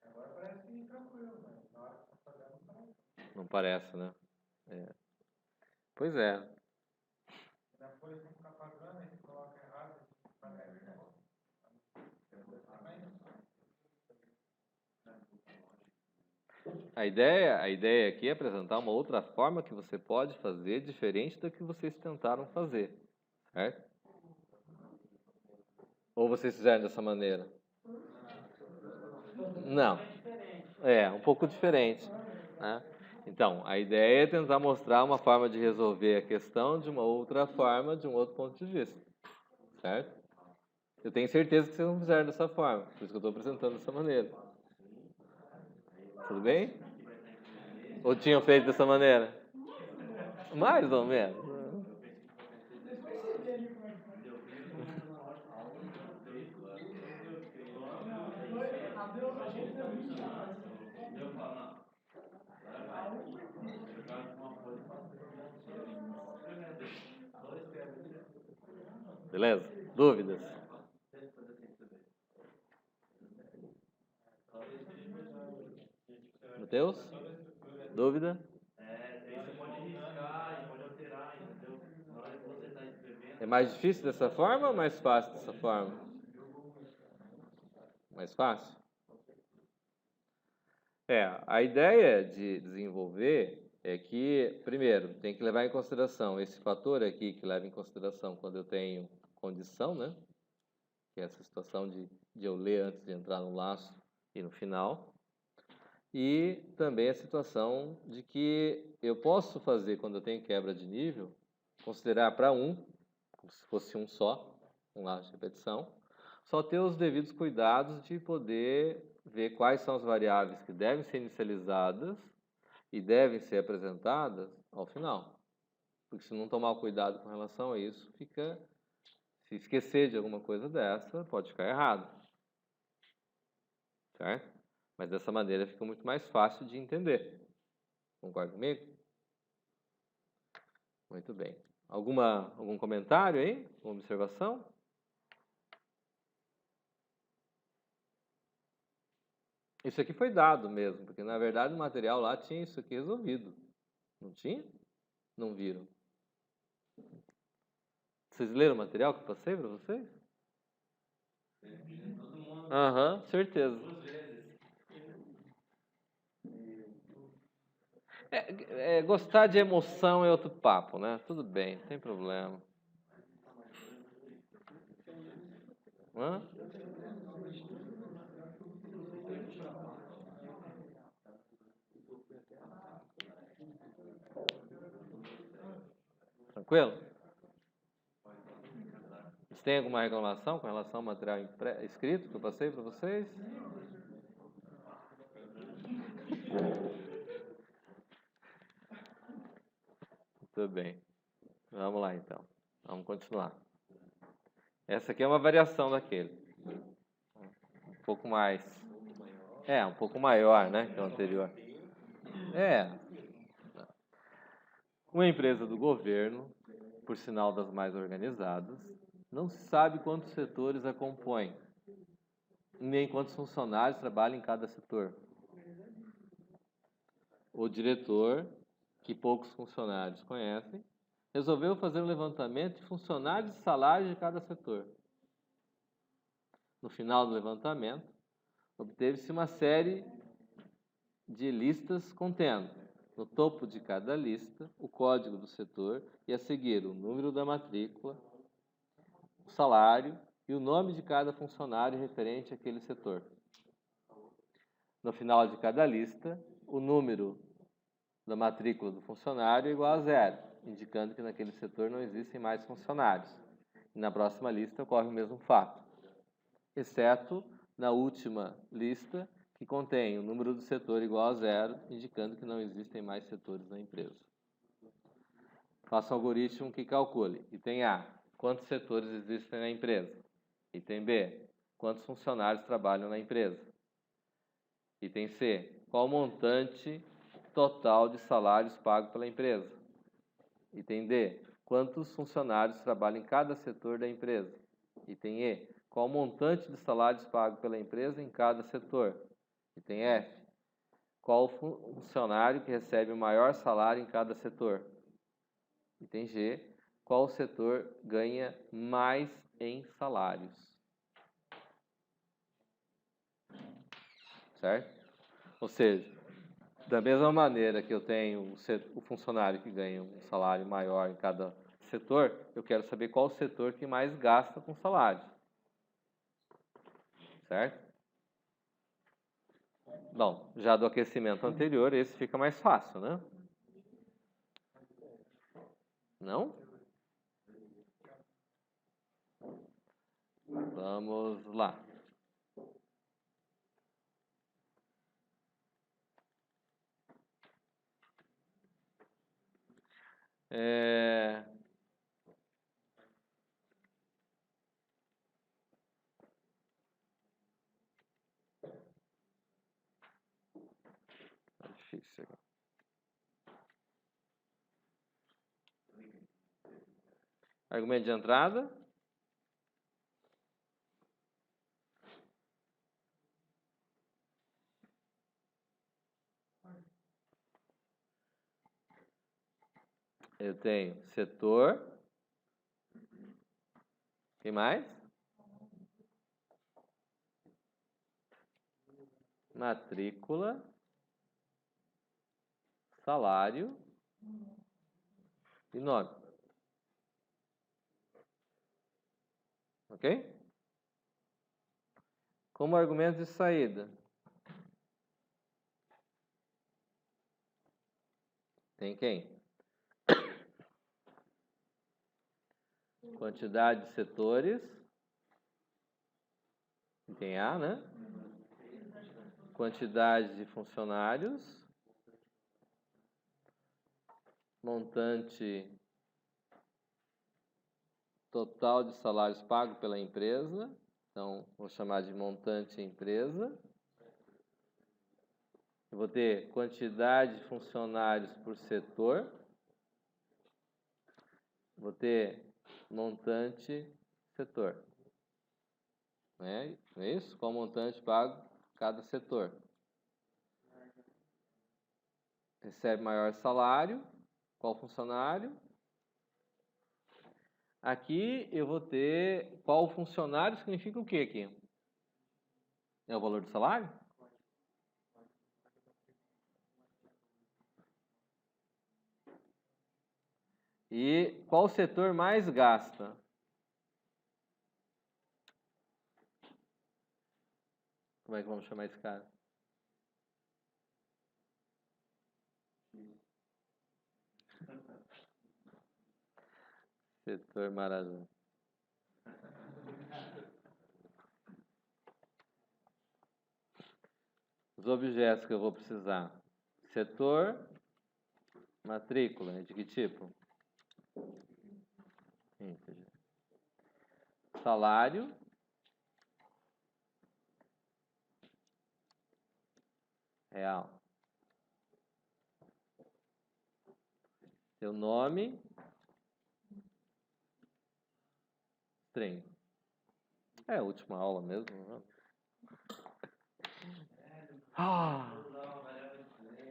Agora parece que tranquilo, mas na hora que está fazendo não parece.
Não parece, né? É. Pois é.
Na folha tem que ficar pagando, aí você coloca errado, você paga errado.
A ideia aqui é apresentar uma outra forma que você pode fazer diferente da que vocês tentaram fazer, certo? Ou vocês fizeram dessa maneira? Não. É, um pouco diferente, né? Então, a ideia é tentar mostrar uma forma de resolver a questão de uma outra forma, de um outro ponto de vista. Certo? Eu tenho certeza que vocês não fizeram dessa forma, por isso que eu estou apresentando dessa maneira. Tudo bem? Ou tinham feito dessa maneira? Mais ou menos. Beleza? Dúvidas? Mateus? Dúvida? É mais difícil dessa forma ou mais fácil dessa forma? Mais fácil? A ideia de desenvolver é que, primeiro, tem que levar em consideração esse fator aqui, que leva em consideração quando eu tenho condição, né? Que é essa situação de eu ler antes de entrar no laço e no final. E também a situação de que eu posso fazer, quando eu tenho quebra de nível, considerar para um, como se fosse um só, um laço de repetição, só ter os devidos cuidados de poder ver quais são as variáveis que devem ser inicializadas e devem ser apresentadas ao final. Porque se não tomar cuidado com relação a isso, se esquecer de alguma coisa dessa, pode ficar errado. Certo? Mas dessa maneira fica muito mais fácil de entender. Concorda comigo? Muito bem. Algum comentário aí? Alguma observação? Isso aqui foi dado mesmo, porque na verdade o material lá tinha isso aqui resolvido. Não tinha? Não viram? Vocês leram o material que eu passei para vocês? Aham, certeza. Gostar de emoção é outro papo, né? Tudo bem, não tem problema. Hã? Tranquilo? Vocês têm alguma reclamação com relação ao material escrito que eu passei para vocês? Tudo bem. Vamos lá então. Vamos continuar. Essa aqui é uma variação daquele. Um pouco mais. Um pouco maior, né, que o anterior. Uma empresa do governo, por sinal das mais organizadas, não se sabe quantos setores a compõem, nem quantos funcionários trabalham em cada setor. O diretor, que poucos funcionários conhecem, resolveu fazer um levantamento de funcionários e salários de cada setor. No final do levantamento, obteve-se uma série de listas contendo, no topo de cada lista, o código do setor e a seguir o número da matrícula, o salário e o nome de cada funcionário referente àquele setor. No final de cada lista, o número da matrícula do funcionário é igual a 0, indicando que naquele setor não existem mais funcionários. E na próxima lista ocorre o mesmo fato, exceto na última lista, que contém o número do setor igual a 0, indicando que não existem mais setores na empresa. Faça um algoritmo que calcule. Item A, quantos setores existem na empresa? Item B, quantos funcionários trabalham na empresa? Item C, qual o montante total de salários pagos pela empresa? Item D, quantos funcionários trabalham em cada setor da empresa? Item E, qual o montante de salários pagos pela empresa em cada setor? Item F, qual o funcionário que recebe o maior salário em cada setor? Item G, qual o setor ganha mais em salários? Certo? Ou seja, da mesma maneira que eu tenho o funcionário que ganha um salário maior em cada setor, eu quero saber qual o setor que mais gasta com salário. Certo? Bom, já do aquecimento anterior, esse fica mais fácil, né? Não? Vamos lá. É difícil aqui. Argumento de entrada. Eu tenho setor. Quem mais? Matrícula. Salário. E nome. Ok? Como argumento de saída. Tem quem? Quantidade de setores. Tem A, né? Quantidade de funcionários. Montante total de salários pagos pela empresa. Então, vou chamar de montante empresa. Eu vou ter quantidade de funcionários por setor. Vou ter montante setor. Não é isso? Qual montante pago cada setor? Recebe maior salário. Qual funcionário? Aqui eu vou ter qual funcionário significa o que aqui? É o valor do salário? E qual setor mais gasta? Como é que vamos chamar esse cara? Setor Marajá. Os objetos que eu vou precisar. Setor, matrícula, de que tipo? Salário. Real. Seu nome. String. É a última aula mesmo, né?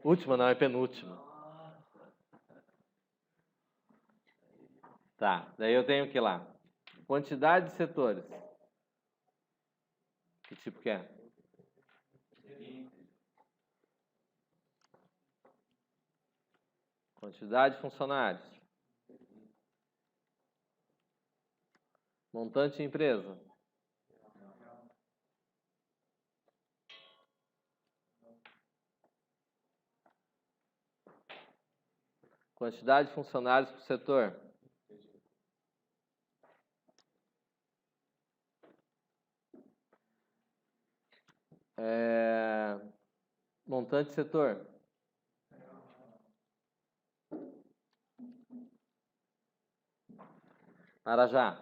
Última não, é penúltima. Tá, daí eu tenho que ir lá. Quantidade de setores. Que tipo que é? Quantidade de funcionários. Montante de empresa. Quantidade de funcionários por setor. Montante de setor. Marajá.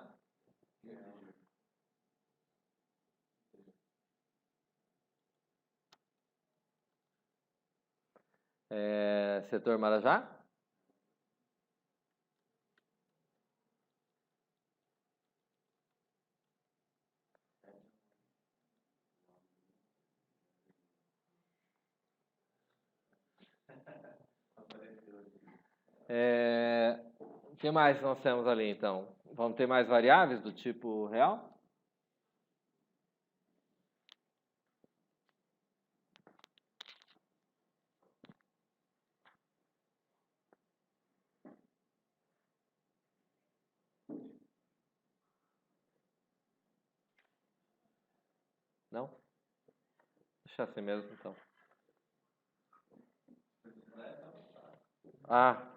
Setor Marajá. O que mais nós temos ali, então? Vamos ter mais variáveis do tipo real? Não? Deixa assim mesmo, então. Ah,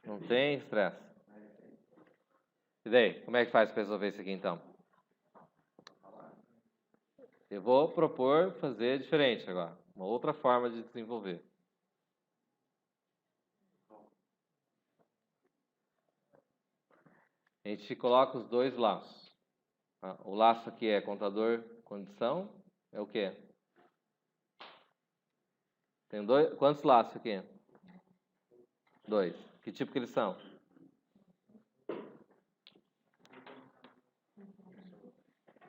não tem estresse. E daí, como é que faz para resolver isso aqui então? Eu vou propor fazer diferente agora. Uma outra forma de desenvolver. A gente coloca os dois laços. O laço aqui é contador condição. É o quê? Tem dois. Quantos laços aqui? 2. Que tipo que eles são?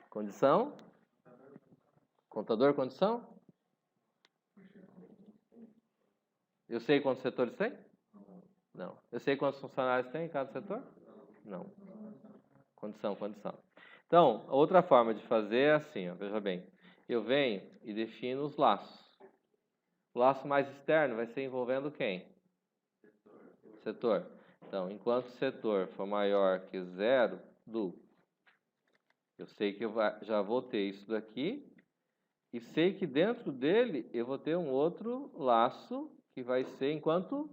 Condição? Contador condição? Eu sei quantos setores tem? Não. Eu sei quantos funcionários tem em cada setor? Não. Condição, condição. Então, a outra forma de fazer é assim, ó, veja bem. Eu venho e defino os laços. O laço mais externo vai ser envolvendo quem? Setor. Então, enquanto o setor for maior que 0, eu sei que eu já vou ter isso daqui e sei que dentro dele eu vou ter um outro laço que vai ser enquanto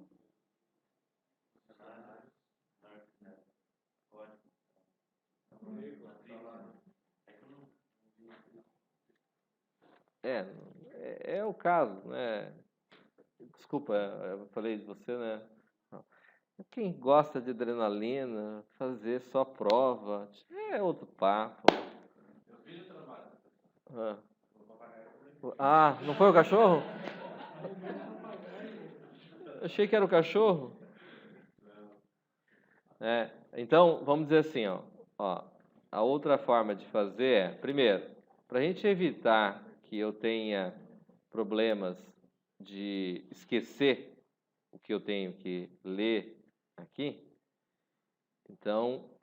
é o caso, né? Desculpa, eu falei de você, né? Quem gosta de adrenalina, fazer só prova, é outro papo.
Eu fiz o trabalho.
Não foi o cachorro? Eu achei que era o cachorro. Então, vamos dizer assim, ó, a outra forma de fazer é, primeiro, para a gente evitar que eu tenha problemas de esquecer o que eu tenho que ler aqui, então,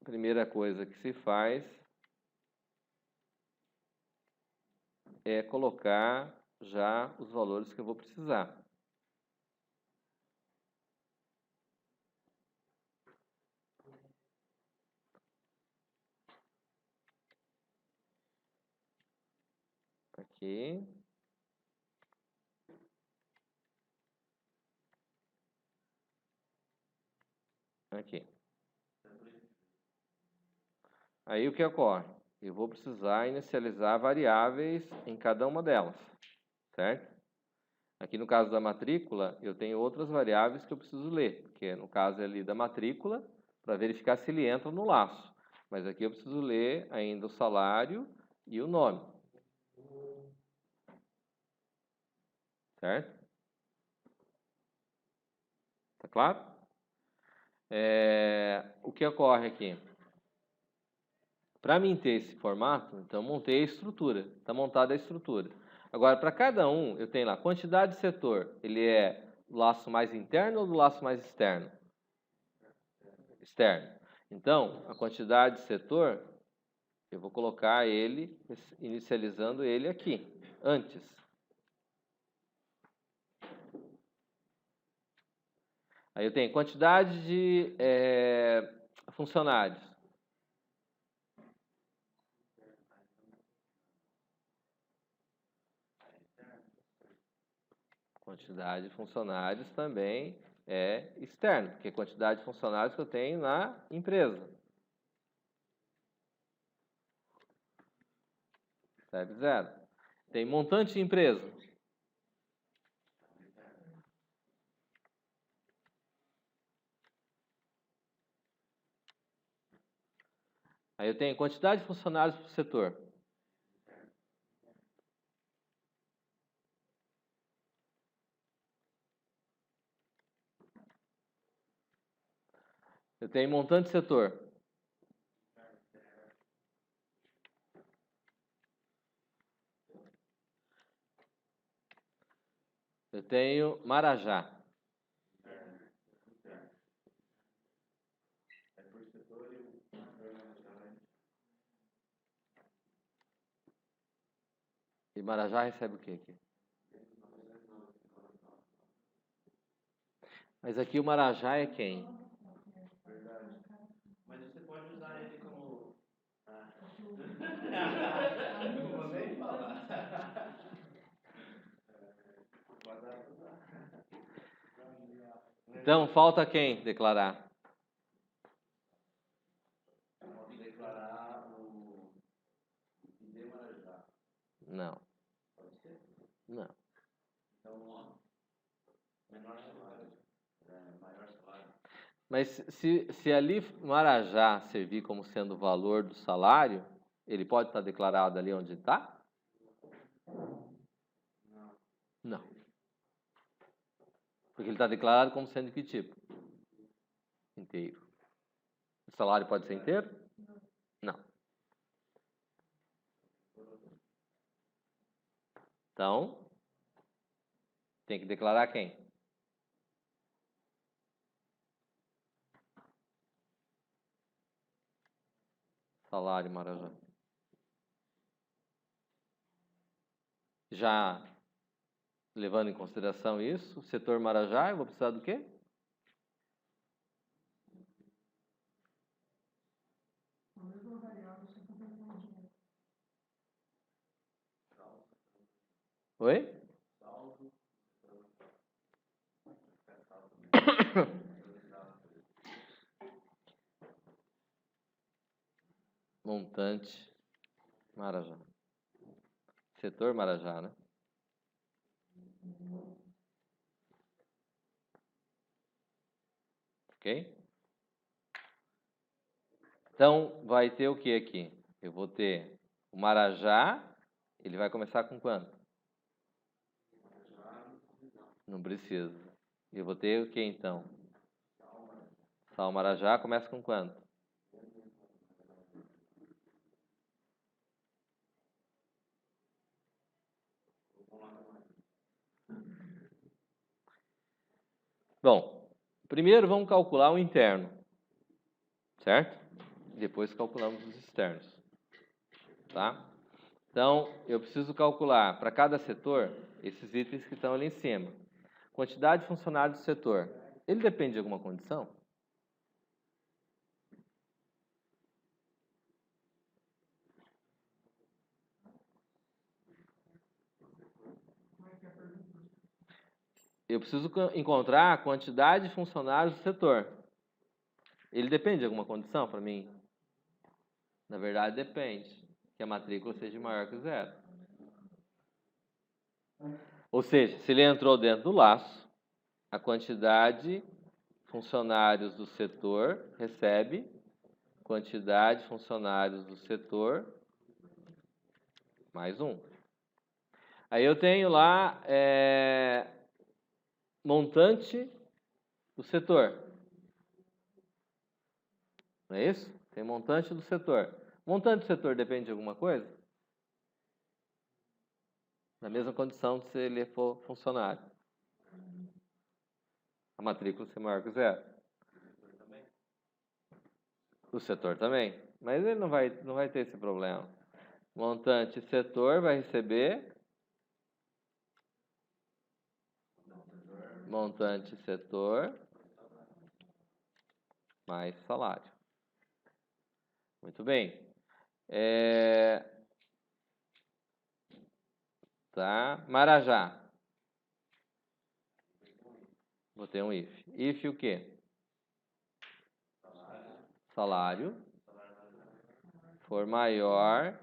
a primeira coisa que se faz é colocar já os valores que eu vou precisar. Aqui. Aqui. Aí o que ocorre? Eu vou precisar inicializar variáveis em cada uma delas, certo? Aqui no caso da matrícula, eu tenho outras variáveis que eu preciso ler, porque no caso ali da matrícula, para verificar se ele entra no laço. Mas aqui eu preciso ler ainda o salário e o nome. Certo? Tá claro? O que ocorre aqui? Para mim ter esse formato, então montei a estrutura. Está montada a estrutura. Agora, para cada um, eu tenho lá quantidade de setor. Ele é do laço mais interno ou do laço mais externo? Externo. Então, a quantidade de setor, eu vou colocar ele, inicializando ele aqui, antes. Aí eu tenho quantidade de funcionários. Quantidade de funcionários também é externo, porque é a quantidade de funcionários que eu tenho na empresa. Recebe 0. Tem montante de empresa. Aí eu tenho quantidade de funcionários por setor. Eu tenho montante de setor. Eu tenho Marajá. E Marajá recebe o quê aqui? Mas aqui o Marajá é quem?
Verdade. Mas você pode usar ele como... Não vou nem falar.
Então, falta quem declarar?
Declarar o ID Marajá.
Não.
Pode ser?
Não.
Então, menor salário. Maior salário.
Mas se ali Marajá servir como sendo o valor do salário, ele pode estar declarado ali onde está?
Não.
Não. Porque ele está declarado como sendo que tipo? Inteiro. O salário pode ser inteiro? Não. Então, tem que declarar quem? Salário Marajá. Já levando em consideração isso, o setor Marajá, eu vou precisar do quê? Oi? Montante Marajá. Setor Marajá, né? Ok? Então, vai ter o que aqui? Eu vou ter o Marajá, ele vai começar com quanto? Não precisa. Eu vou ter o que então? Sal Marajá começa com quanto? Bom, primeiro vamos calcular o interno, certo? Depois calculamos os externos, tá? Então, eu preciso calcular para cada setor esses itens que estão ali em cima. Quantidade de funcionários do setor. Ele depende de alguma condição? Eu preciso encontrar a quantidade de funcionários do setor. Ele depende de alguma condição para mim? Na verdade, depende. Que a matrícula seja maior que zero. Ou seja, se ele entrou dentro do laço, a quantidade de funcionários do setor recebe quantidade de funcionários do setor mais um. Aí eu tenho lá montante do setor. Não é isso? Tem montante do setor. Montante do setor depende de alguma coisa? Na mesma condição se ele for funcionário. A matrícula ser maior que zero. O setor também. Mas ele não vai ter esse problema. Montante setor vai receber montante setor mais salário. Muito bem. Tá. Marajá. Botei um if. If o quê? Salário. For maior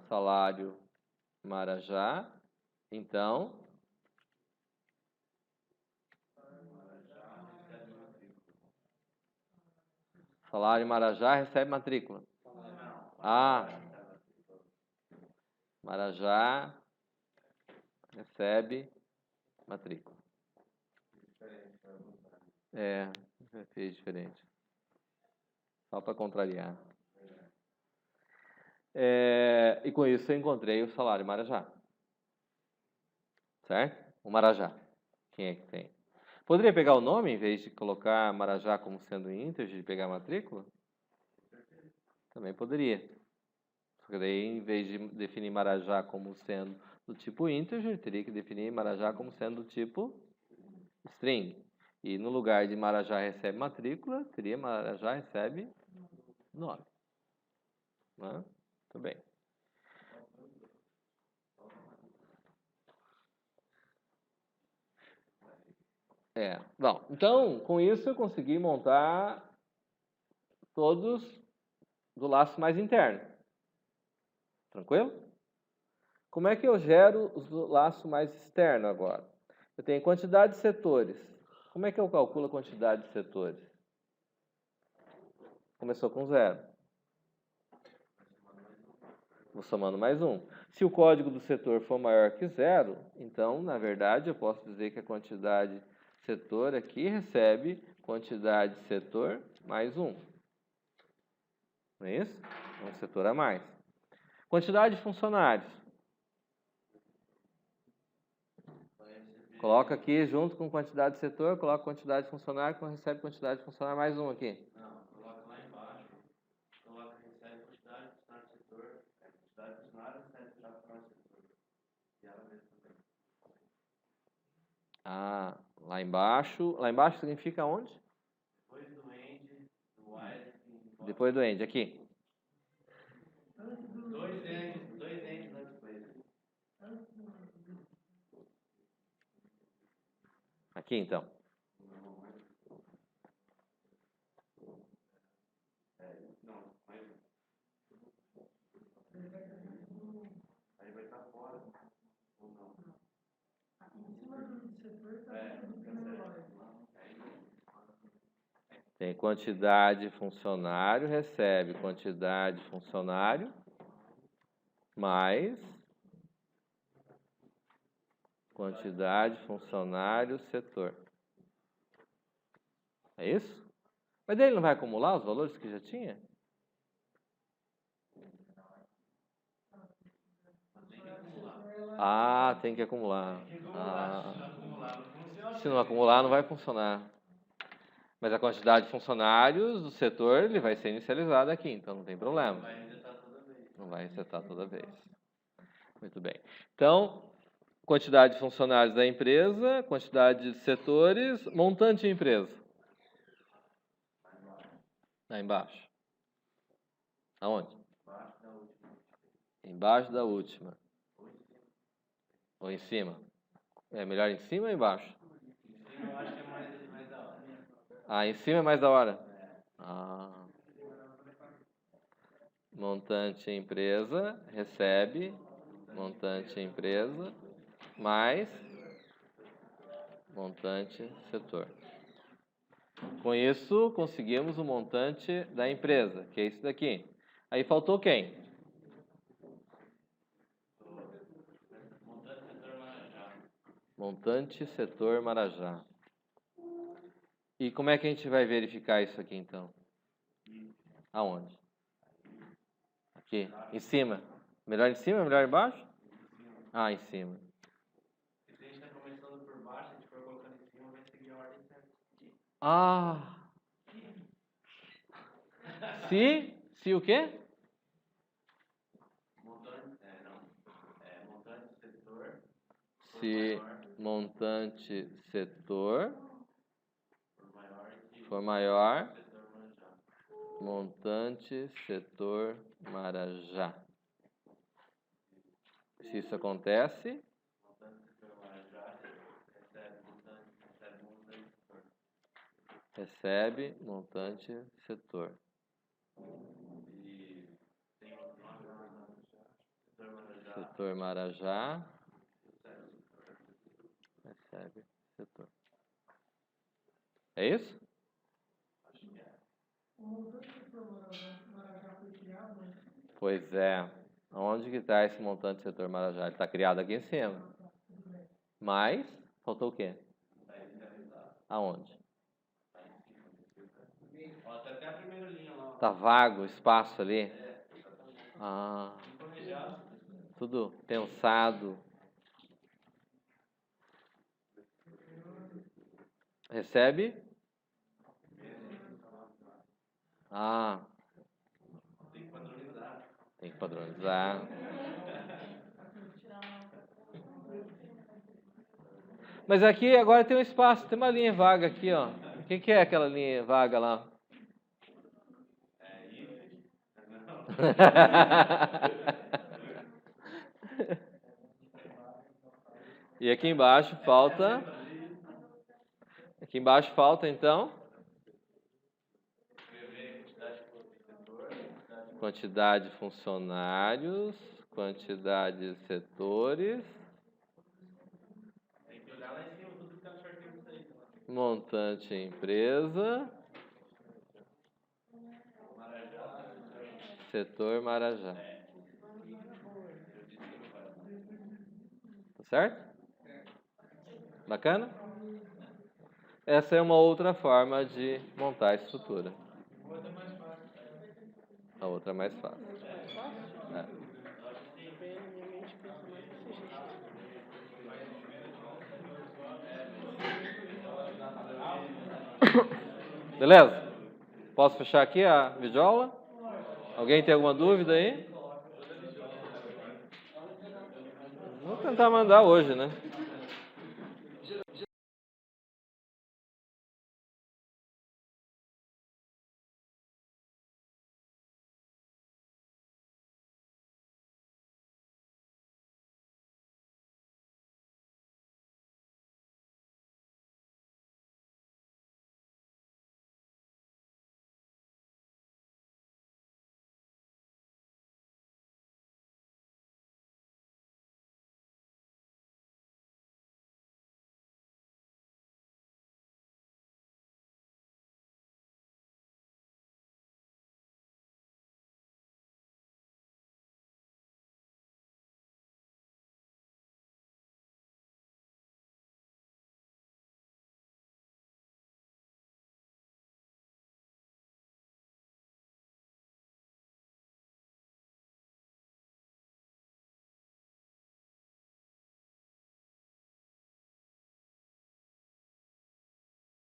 salário Marajá, então salário Marajá recebe matrícula. Ah, Marajá recebe matrícula. Fez diferente. Só para contrariar. E com isso eu encontrei o salário Marajá. Certo? O Marajá. Quem é que tem? Poderia pegar o nome em vez de colocar Marajá como sendo ínteger e pegar a matrícula? Também poderia. Só que daí, em vez de definir Marajá como sendo do tipo integer, teria que definir Marajá como sendo do tipo string. E no lugar de Marajá recebe matrícula, teria Marajá recebe nome. Muito bem. Bom, então, com isso eu consegui montar todos do laço mais interno. Tranquilo? Como é que eu gero os do laço mais externo agora? Eu tenho quantidade de setores. Como é que eu calculo a quantidade de setores? Começou com 0. Vou somando mais 1. Se o código do setor for maior que 0, então, na verdade, eu posso dizer que a quantidade de setor aqui recebe quantidade de setor mais 1. Não é isso? Um setor a mais. Quantidade de funcionários. Coloca aqui junto com quantidade de setor, coloca quantidade de funcionário, recebe quantidade de funcionário mais 1 aqui.
Não, coloca lá embaixo. Coloca recebe quantidade de funcionário do setor. Quantidade de funcionário recebe já para o setor. E ela mesma também.
Lá embaixo. Lá embaixo significa onde?
Depois do end, do while.
Depois do end, aqui.
Dois ends antes do end.
Aqui, então.
Não, mais um. Aí vai estar fora. Ou não?
Em cima do setor tá
Tem quantidade de funcionário, recebe quantidade de funcionário, mais quantidade de funcionário, setor. É isso? Mas daí ele não vai acumular os valores que já tinha? Tem que acumular. Se não acumular, não vai funcionar. Mas a quantidade de funcionários do setor ele vai ser inicializada aqui, então não tem problema. Não vai resetar toda vez. Muito bem. Então, quantidade de funcionários da empresa, quantidade de setores, montante de empresa. Lá embaixo. Aonde? Embaixo da última. Ou em cima? É melhor em cima ou embaixo?
Eu acho que é mais da hora.
Em cima é mais da hora? Montante empresa, recebe, montante empresa, mais montante setor. Com isso, conseguimos o montante da empresa, que é isso daqui. Aí faltou quem? Montante setor Marajá. E como é que a gente vai verificar isso aqui, então? Aonde? Aqui, em cima. Melhor em cima, melhor embaixo? Em cima.
Se a gente está começando por baixo, a gente for colocando em cima, vai seguir a ordem certa.
Se o quê?
Montante setor.
Se montante setor for maior, montante setor Marajá. Se isso acontece, recebe montante setor. Setor Marajá, recebe setor. É isso?
O montante do setor Marajá foi criado, né?
Pois é. Onde que está esse montante setor Marajá? Ele está criado aqui em cima. Mas, faltou o quê? Aonde?
Até a primeira linha lá.
Tá vago o espaço ali? Tudo pensado. Recebe? Tem que padronizar. Mas aqui agora tem um espaço, tem uma linha vaga aqui, ó. O que é aquela linha vaga lá? E aqui embaixo falta Aqui embaixo falta, então, quantidade de funcionários, quantidade de setores,
Tem que olhar lá em cima, tudo que tá certinho isso aí.
montante empresa, setor Marajá. Tá certo? Bacana? Essa é uma outra forma de montar a estrutura. A outra é mais fácil. É. Beleza? Posso fechar aqui a videoaula? Alguém tem alguma dúvida aí? Vou tentar mandar hoje, né?